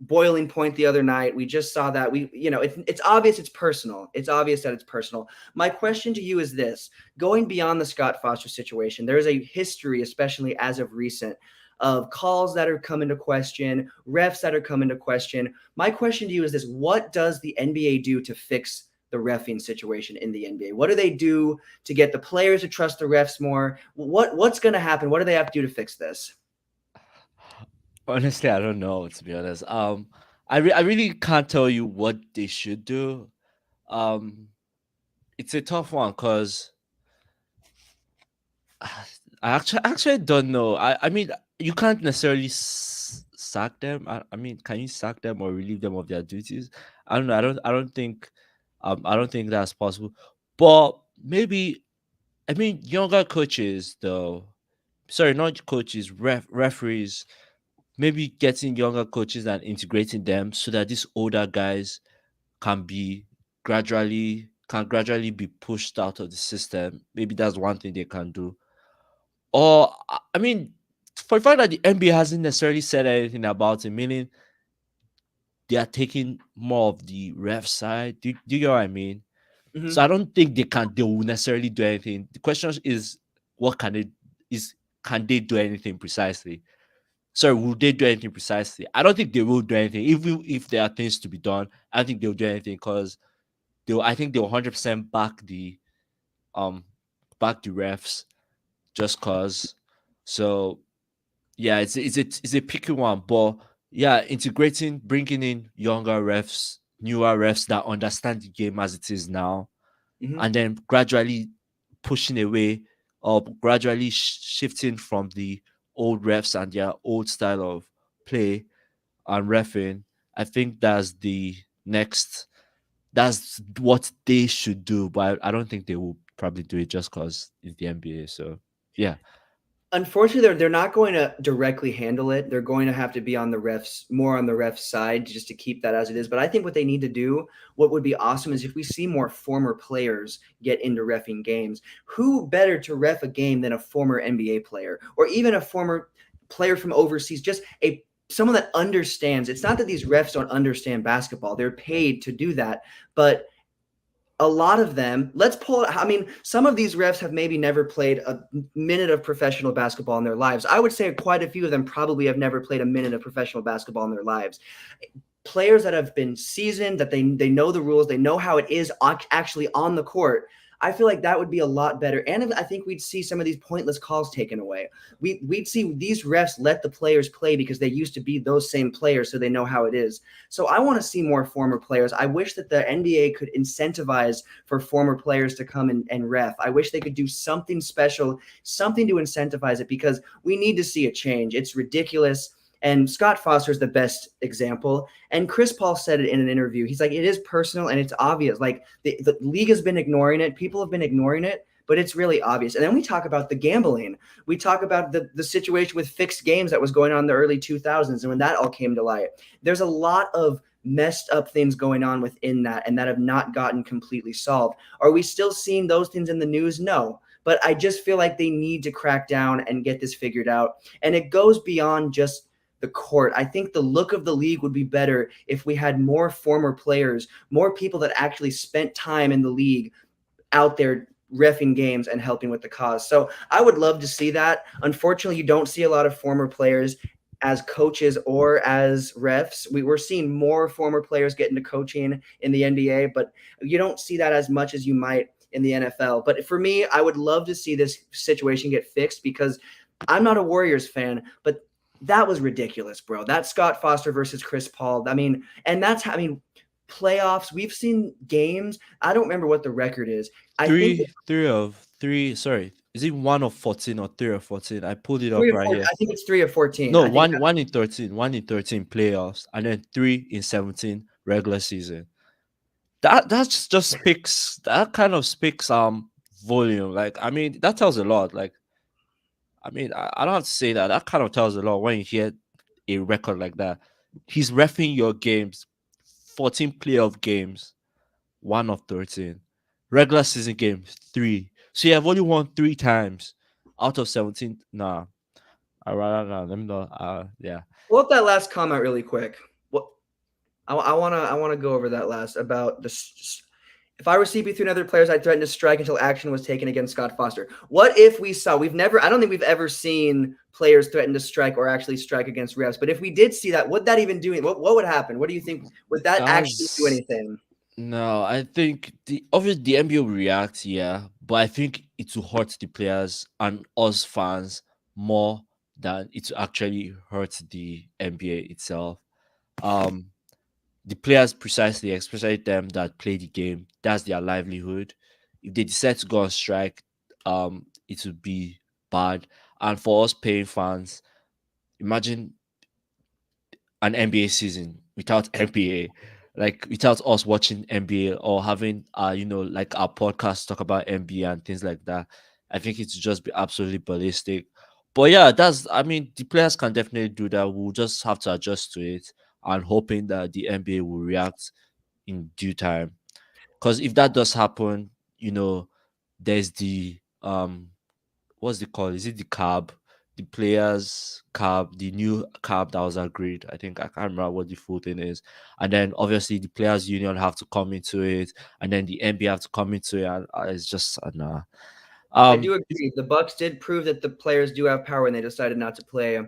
boiling point the other night. We just saw that. It's obvious it's personal. It's obvious that it's personal. My question to you is this: going beyond the Scott Foster situation, there is a history, especially as of recent, of calls that are come into question, refs that are come into question. My question to you is this: what does the NBA do to fix the reffing situation in the NBA? What do they do to get the players to trust the refs more? What's going to happen? What do they have to do to fix this? Honestly, I don't know, to be honest. I really can't tell you what they should do. It's a tough one because I actually don't know. I mean, you can't necessarily sack them. I mean, can you sack them or relieve them of their duties? I don't know. I don't think that's possible. But maybe, I mean, younger coaches though. Sorry, not coaches, referees. Maybe getting younger coaches and integrating them so that these older guys can be gradually be pushed out of the system. Maybe that's one thing they can do. Or I mean, for the fact that the NBA hasn't necessarily said anything about it, meaning they are taking more of the ref side. Do you get what I mean? Mm-hmm. So I don't think they will necessarily do anything. The question is, what can they do anything precisely? Sorry, will they do anything precisely? I don't think they will do anything. Even if there are things to be done, I don't think they'll do anything because I think they'll 100% back the refs just cause. So yeah, it's a picky one, but yeah, bringing in younger refs, newer refs that understand the game as it is now, Mm-hmm. and then gradually pushing away or gradually shifting from the old refs and their old style of play and refing. I think that's what they should do, but I don't think they will probably do it just because it's the NBA. So yeah. Unfortunately, they're not going to directly handle it. They're going to have to be on the refs, more on the refs side, just to keep that as it is. But I think what they need to do, what would be awesome, is if we see more former players get into reffing games. Who better to ref a game than a former NBA player, or even a former player from overseas? Just someone that understands. It's not that these refs don't understand basketball. They're paid to do that, but a lot of them, let's pull it. I mean, some of these refs have maybe never played a minute of professional basketball in their lives. I would say quite a few of them probably have never played a minute of professional basketball in their lives. Players that have been seasoned, that they know the rules, they know how it is actually on the court. I feel like that would be a lot better. And I think we'd see some of these pointless calls taken away. We'd see these refs let the players play because they used to be those same players, so they know how it is. So I want to see more former players. I wish that the NBA could incentivize for former players to come and ref. I wish they could do something special, something to incentivize it, because we need to see a change. It's ridiculous. And Scott Foster is the best example. And Chris Paul said it in an interview. He's like, it is personal and it's obvious. Like the league has been ignoring it. People have been ignoring it, but it's really obvious. And then we talk about the gambling. We talk about the situation with fixed games that was going on in the early 2000s. And when that all came to light, there's a lot of messed up things going on within that and that have not gotten completely solved. Are we still seeing those things in the news? No. But I just feel like they need to crack down and get this figured out. And it goes beyond just the court. I think the look of the league would be better if we had more former players, more people that actually spent time in the league out there reffing games and helping with the cause. So I would love to see that. Unfortunately, you don't see a lot of former players as coaches or as refs. We're seeing more former players get into coaching in the NBA, but you don't see that as much as you might in the NFL. But for me, I would love to see this situation get fixed because I'm not a Warriors fan, but that was ridiculous, bro. That Scott Foster versus Chris Paul. I mean, and that's, I mean, playoffs. We've seen games. I don't remember what the record is. I think Three of three. Sorry, is it 1 of 14 or 3 of 14? I pulled it up three of right 14. here. I think it's 3 of 14. No, I think one in 13, 1 in 13 playoffs, and then 3 in 17 regular season. That just speaks. That kind of speaks volume. Like, I mean, that tells a lot. Like, I mean, I don't have to say that. That kind of tells a lot when you hear a record like that. He's refing your games, 14 playoff games, 1 of 13. Regular season games, 3. So you have only won 3 times out of 17. Nah, I rather not. Let me know. Yeah. pull up that last comment really quick. What I wanna go over that last about the. If I were CP3 and other players, I'd threaten to strike until action was taken against Scott Foster. What if we saw? I don't think we've ever seen players threaten to strike or actually strike against refs. But if we did see that, would that even do? What would happen? What do you think? Would that actually do That's anything? No, I think the NBA will react, yeah, but I think it will hurt the players and us fans more than it will actually hurt the NBA itself. Um, the players precisely, especially them that play the game, that's their livelihood. If they decide to go on strike, it would be bad. And for us paying fans, imagine an NBA season without NBA, like without us watching NBA or having like our podcast talk about NBA and things like that. I think it's just be absolutely ballistic. But yeah, that's I mean the players can definitely do that. We'll just have to adjust to it and hoping that the NBA will react in due time. Because if that does happen, there's the what's the call? Is it the cab? The players cab, the new cab that was agreed. I think I can't remember what the full thing is. And then obviously the players union have to come into it, and then the NBA have to come into it. And it's just nah. I Um, do agree. The Bucks did prove that the players do have power, and they decided not to play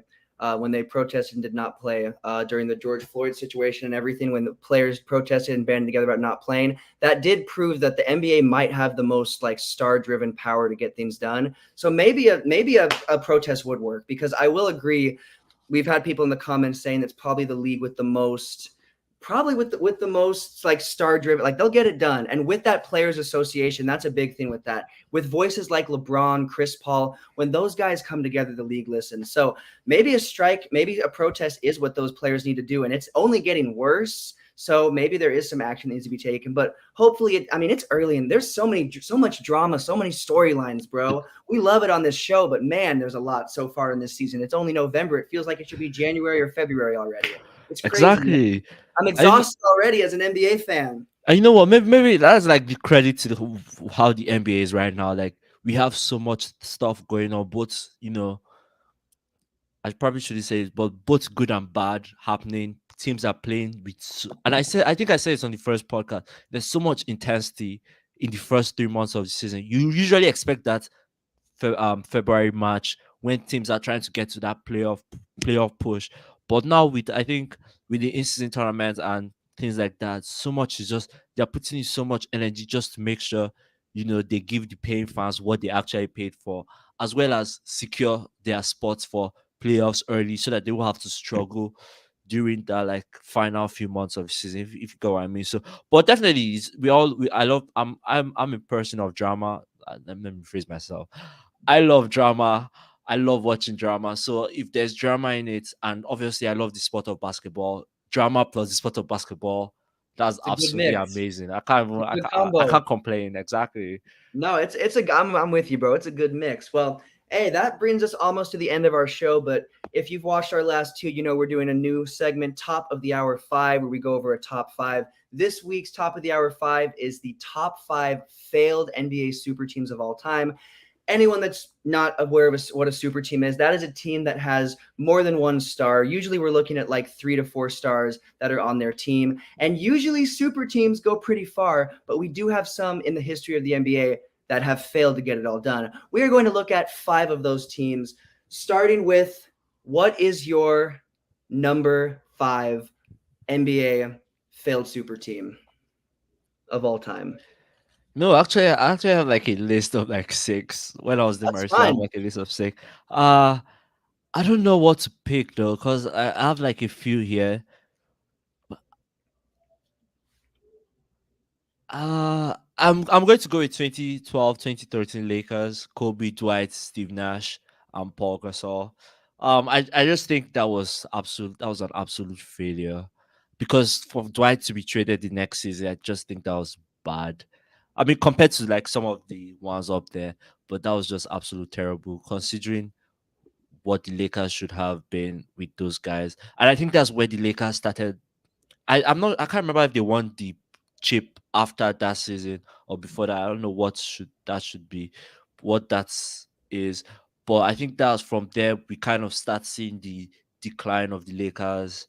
when they protested and did not play during the George Floyd situation and everything. When the players protested and banded together about not playing, that did prove that the NBA might have the most like star-driven power to get things done. So maybe a protest would work because I will agree. We've had people in the comments saying it's probably the league with the most probably with the most like star driven, like they'll get it done. And with that players association, that's a big thing with that. With voices like LeBron, Chris Paul, when those guys come together, the league listens. So maybe a strike, maybe a protest is what those players need to do. And it's only getting worse. So maybe there is some action that needs to be taken, but hopefully, I mean, it's early and there's so much drama, so many storylines, bro. We love it on this show, but man, there's a lot so far in this season. It's only November. It feels like it should be January or February already. It's crazy. exactly. I'm I exhausted already as an NBA fan. and you know what? Maybe that's like the credit to how the NBA is right now. Like we have so much stuff going on, both I probably shouldn't say it, but both good and bad happening. Teams are playing with, and I think I said it on the first podcast. There's so much intensity in the first 3 months of the season. You usually expect that February, March, when teams are trying to get to that playoff push. But now with I think with the in-season tournament and things like that, so much is just they're putting in so much energy just to make sure they give the paying fans what they actually paid for, as well as secure their spots for playoffs early so that they will have to struggle during the like final few months of the season, if you go what I mean. So but definitely I love I'm a person of drama. Let me rephrase myself. I love drama. I love watching drama. So if there's drama in it, and obviously I love the sport of basketball, drama plus the sport of basketball, that's It's a good absolutely mix. amazing. I can't even, It's a good I combo. can't complain. Exactly. No, I'm with you, bro. It's a good mix. Well, hey, that brings us almost to the end of our show. But if you've watched our last two, we're doing a new segment, Top of the Hour 5, where we go over a top 5. This week's Top of the Hour 5 is the top 5 failed NBA super teams of all time. anyone that's not aware of what a super team is, that is a team that has more than one star. Usually we're looking at like 3 to 4 stars that are on their team. And usually super teams go pretty far, but we do have some in the history of the NBA that have failed to get it all done. We are going to look at 5 of those teams, starting with what is your number 5 NBA failed super team of all time? No, actually, I actually have like a list of like six. When I was doing my That's research, I have fine. like a list of six. Uh, I don't know what to pick though, because I have like a few here. I'm going to go with 2012, 2013 Lakers, Kobe, Dwight, Steve Nash, and Paul Gasol. I just think that was an absolute failure because for Dwight to be traded the next season, I just think that was bad. I mean, compared to like some of the ones up there, but that was just absolute terrible considering what the Lakers should have been with those guys. And I think that's where the Lakers started. I can't remember if they won the chip after that season or before that. I don't know what should be, what that's is. But I think that's from there we kind of start seeing the decline of the Lakers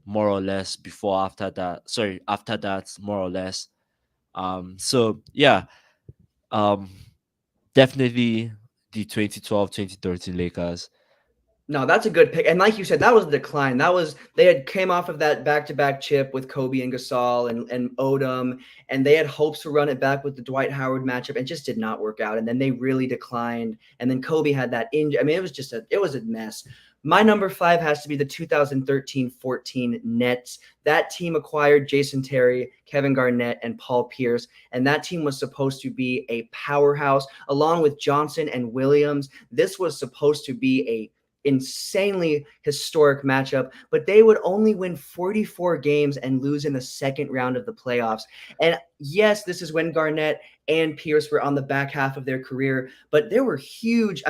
more or less before after that. Sorry, after that, more or less. So yeah, um definitely the 2012, 2013 Lakers. No, that's a good pick. And like you said, that was a decline. That was they had came off of that back-to-back chip with Kobe and Gasol and Odom, and they had hopes to run it back with the Dwight Howard matchup and just did not work out. And then they really declined. And then Kobe had that injury. I mean, it was a mess. My number 5 has to be the 2013-14 Nets. That team acquired Jason Terry, Kevin Garnett, and Paul Pierce, and that team was supposed to be a powerhouse along with Johnson and Williams. This was supposed to be a insanely historic matchup, but they would only win 44 games and lose in the second round of the playoffs. And yes, this is when Garnett and Pierce were on the back half of their career, but there were huge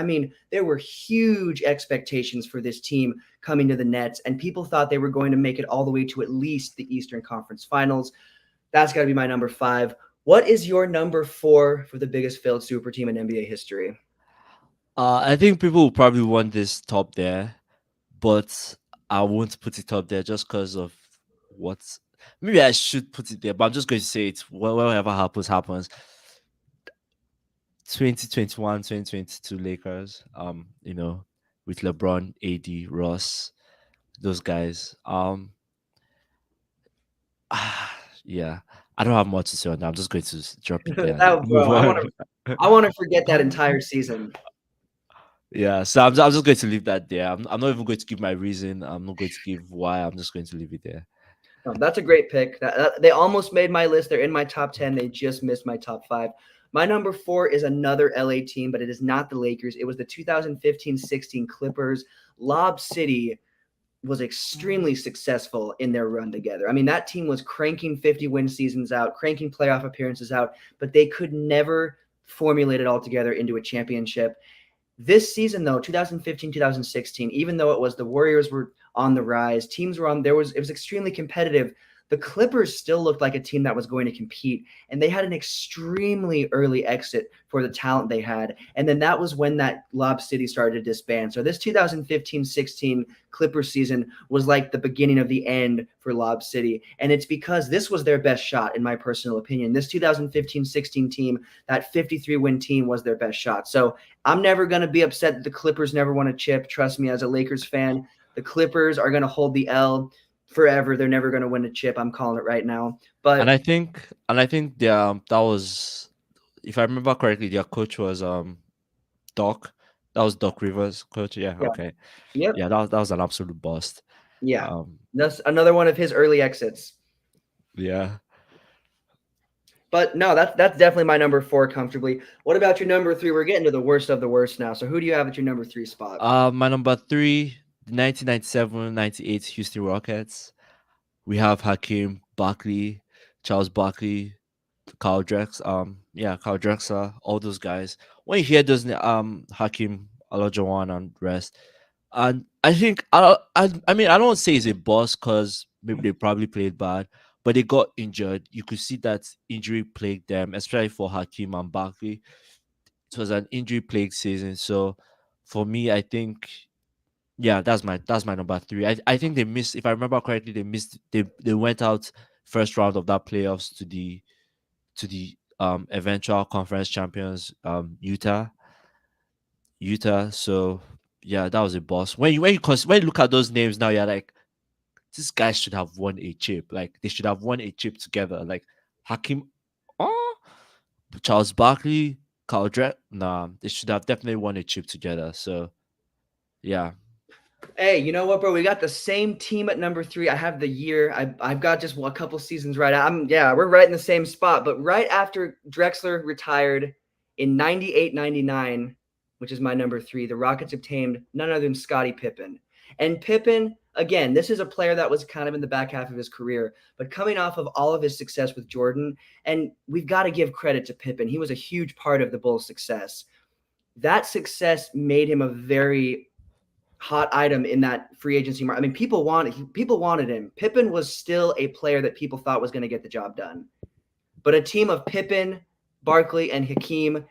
expectations for this team coming to the Nets, and people thought they were going to make it all the way to at least the Eastern Conference Finals. That's got to be my number 5. What is your number 4 for the biggest failed super team in NBA history? I think people will probably want this top there, but I won't put it up there just because of what. Maybe I should put it there, but I'm just going to say it. Whatever happens, happens. 2021, 2022 Lakers. With LeBron, AD, Ross, those guys. Yeah. I don't have much to say on that. I'm just going to drop it there and That, move bro, on. I want to forget that entire season. Yeah, so I'm just going to leave that there. I'm not even going to give my reason. I'm not going to give why. I'm just going to leave it there. That's a great pick. They almost made my list. They're in my top 10. They just missed my top 5. My number 4 is another LA team, but it is not the Lakers. It was the 2015-16 Clippers. Lob City was extremely successful in their run together. I mean, that team was cranking 50-win seasons out, cranking playoff appearances out, but they could never formulate it all together into a championship. This season, though, 2015, 2016, even though it was the Warriors were on the rise, teams were on, it was extremely competitive. The Clippers still looked like a team that was going to compete, and they had an extremely early exit for the talent they had. And then that was when that Lob City started to disband. So this 2015-16 Clippers season was like the beginning of the end for Lob City. And it's because this was their best shot, in my personal opinion. This 2015-16 team, that 53-win team, was their best shot. So I'm never going to be upset that the Clippers never won a chip. Trust me, as a Lakers fan, the Clippers are going to hold the L forever. They're never going to win a chip. I'm calling it right now. And But I think that was, if I remember correctly, their coach was Doc. That was Doc Rivers coach. Yeah, yeah, okay. yep, Yeah, that was an absolute bust. yeah. Um, That's another one of his early exits. yeah. But no, that's definitely my number 4 comfortably. What about your number 3? We're getting to the worst of the worst now. So who do you have at your number 3 spot? My number 3, the 1997-98 Houston Rockets. We have Hakeem Barkley, Charles Barkley, Carl Drexler, all those guys. When you hear those Hakeem Olajuwon and rest, and I think I mean I don't say it's a boss because maybe they probably played bad, but they got injured. You could see that injury plagued them, especially for Hakeem and Barkley. it was an injury plagued season. So for me, I think yeah, that's my number three. I think they missed, if I remember correctly, they went out first round of that playoffs to the eventual conference champions, Utah. So yeah, that was a boss. When you look at those names now, you're like, these guys should have won a chip. Like they should have won a chip together. Like Hakim, oh, Charles Barkley, Carl Drake. Nah, they should have definitely won a chip together. So yeah, Hey, you know what, bro? We got the same team at number three. I have the year. I've got just a couple seasons right. Yeah, we're right in the same spot. But right after Drexler retired in 98, 99, which is my number three, the Rockets obtained none other than Scottie Pippen. And Pippen, again, this is a player that was kind of in the back half of his career, but coming off of all of his success with Jordan, and we've got to give credit to Pippen. He was a huge part of the Bulls' success. That success made him a very hot item in that free agency market. I mean, people wanted him. Pippen was still a player that people thought was going to get the job done. But a team of Pippen, Barkley, and Hakeem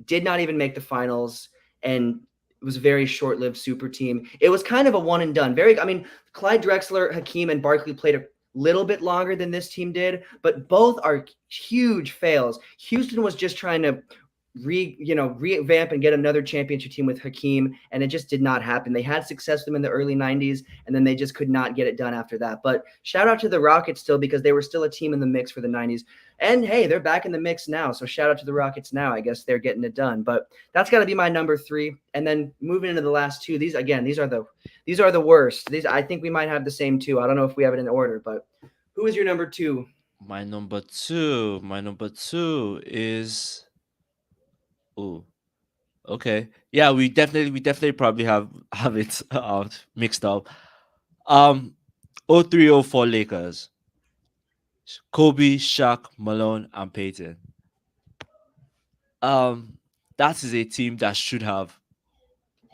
did not even make the finals, and it was a very short-lived super team. It was kind of a one and done. I mean, Clyde Drexler, Hakeem, and Barkley played a little bit longer than this team did, but both are huge fails. Houston was just trying to revamp and get another championship team with Hakeem, and it just did not happen. They had success with them in the early 90s, and then they just could not get it done after that. But shout out to the Rockets still, because they were still a team in the mix for the 90s. And hey, they're back in the mix now. So shout out to the Rockets now. I guess they're getting it done. But that's got to be my number three. And then moving into the last two, these are the worst. I think we might have the same two. I don't know if we have it in order, but who is your number two? my number two is, oh, okay. Yeah, we definitely probably have it mixed up. Um 0304 Lakers. Kobe, Shaq, Malone, and Peyton. Um that is a team that should have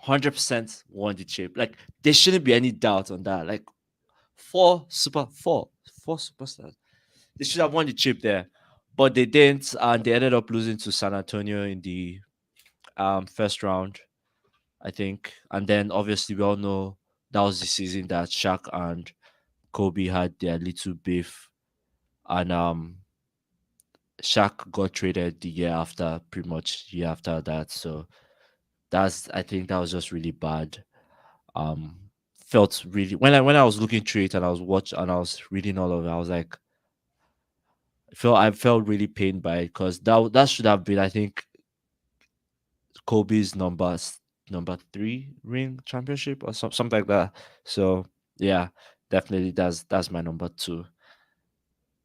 100% won the chip. Like there shouldn't be any doubt on that. Like four superstars. They should have won the chip there. But they didn't, and they ended up losing to San Antonio in the first round, I think. And then obviously we all know that was the season that Shaq and Kobe had their little beef, and Shaq got traded the year after, pretty much year after that. So I think that was just really bad. Um, Felt really, when I was looking through it and I was reading all of it, I was like, I felt really pained by it, because that should have been, I think, Kobe's number three ring championship or something like that. So yeah, definitely that's my number two.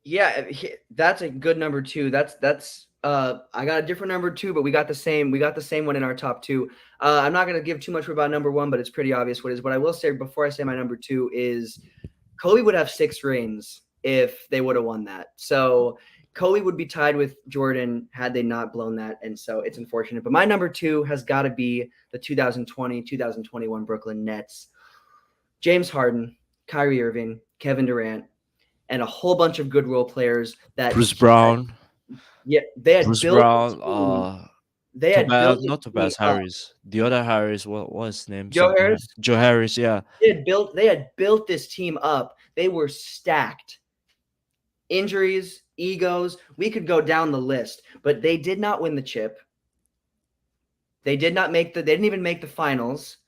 Yeah, that's a good number two. That's I got a different number two, but we got the same one in our top two. I'm not gonna give too much about number one, but it's pretty obvious what it is. What I will say before I say my number two is Kobe would have 6 rings if they would have won that. So Kobe would be tied with Jordan had they not blown that, and so it's unfortunate. But my number two has got to be the 2020-2021 Brooklyn Nets. James Harden, Kyrie Irving, Kevin Durant, and a whole bunch of good role players that Bruce Brown, yeah, they had Bruce built Brown, a team. They had Tobias, built a not team Tobias up. Harris, the other Harris. What was his name? Joe Something. Harris, Joe Harris. Yeah, they had built this team up. They were stacked. Injuries, egos, we could go down the list, but they did not win the chip. They didn't even make the finals.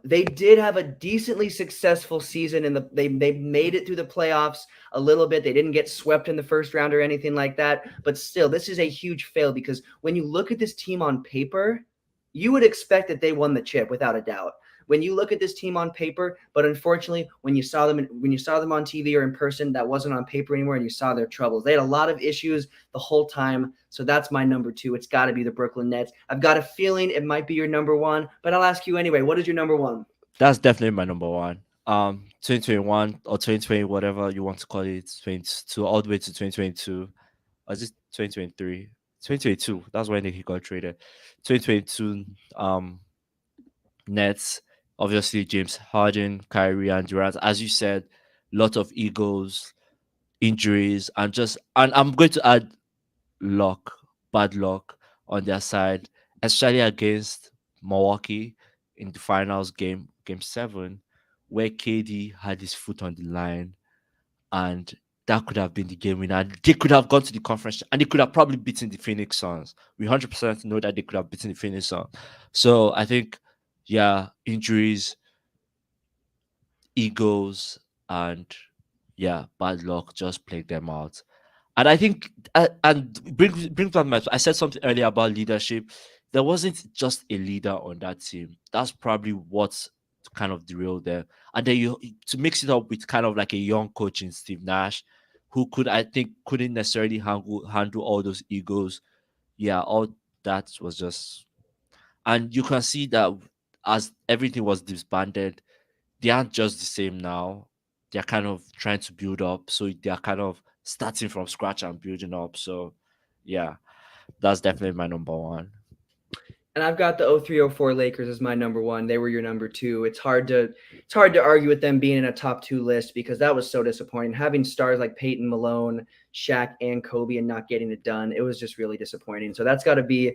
They did have a decently successful season they made it through the playoffs a little bit. They didn't get swept in the first round or anything like that, but still, this is a huge fail, because when you look at this team on paper, you would expect that they won the chip without a doubt. When you look at this team on paper, but unfortunately, when you saw them on TV or in person, that wasn't on paper anymore, and you saw their troubles. They had a lot of issues the whole time. So that's my number two. It's got to be the Brooklyn Nets. I've got a feeling it might be your number one, but I'll ask you anyway. What is your number one? that's definitely my number one. 2021 or 2020, whatever you want to call it, 22 all the way to 2022. Or is it 2023? 2022. That's when he got traded. 2022. Nets, obviously James Harden, Kyrie, and Durant. As you said, lot of egos, injuries, and I'm going to add luck, bad luck on their side, especially against Milwaukee in the finals game 7, where KD had his foot on the line, and that could have been the game winner. They could have gone to the conference and they could have probably beaten the Phoenix Suns. We 100% know that they could have beaten the Phoenix Suns. So I think, yeah, injuries, egos, and yeah, bad luck just plagued them out. And I think, and bring back my, I said something earlier about leadership. There wasn't just a leader on that team. That's probably what's kind of derailed them. And then you to mix it up with kind of like a young coach in Steve Nash, who I think couldn't necessarily handle all those egos. Yeah, all that was just, and you can see that as everything was disbanded, they aren't just the same now. They're kind of trying to build up. So they're kind of starting from scratch and building up. So yeah, that's definitely my number one. And I've got the 0304 Lakers as my number one. They were your number two. It's hard to argue with them being in a top two list because that was so disappointing. Having stars like Peyton Malone, Shaq, and Kobe and not getting it done, it was just really disappointing. So that's got to be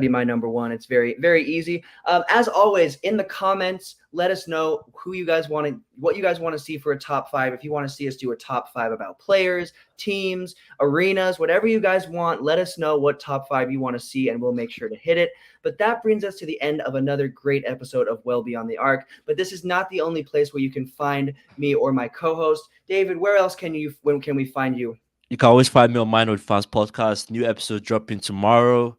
my number one. It's very very easy. As always, in the comments, let us know what you guys want to see for a top five. If you want to see us do a top five about players, teams, arenas, whatever you guys want, let us know what top five you want to see, and we'll make sure to hit it. But that brings us to the end of another great episode of Well Beyond the Arc. But this is not the only place where you can find me or my co-host. David, where else can we find you? You can always find me on Mind with Fans podcast. New episode dropping tomorrow.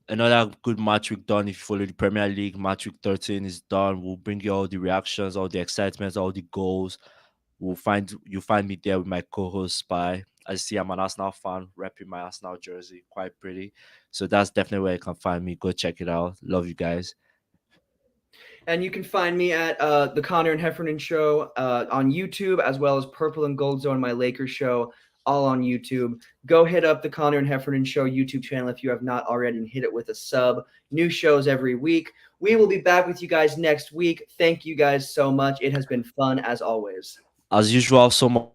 Another good match week done. If you follow the Premier League, match week 13 is done. We'll bring you all the reactions, all the excitements, all the goals. You'll find me there with my co-host Spy. As you see, I'm an Arsenal fan, repping my Arsenal jersey, quite pretty. So that's definitely where you can find me. Go check it out. Love you guys. And you can find me at the Connor and Heffernan Show on YouTube, as well as Purple and Gold Zone, my Lakers show, all on YouTube. Go hit up the Connor and Heffernan Show YouTube channel if you have not already, and hit it with a sub. New shows every week. We will be back with you guys next week. Thank you guys so much. It has been fun as always. As usual, so much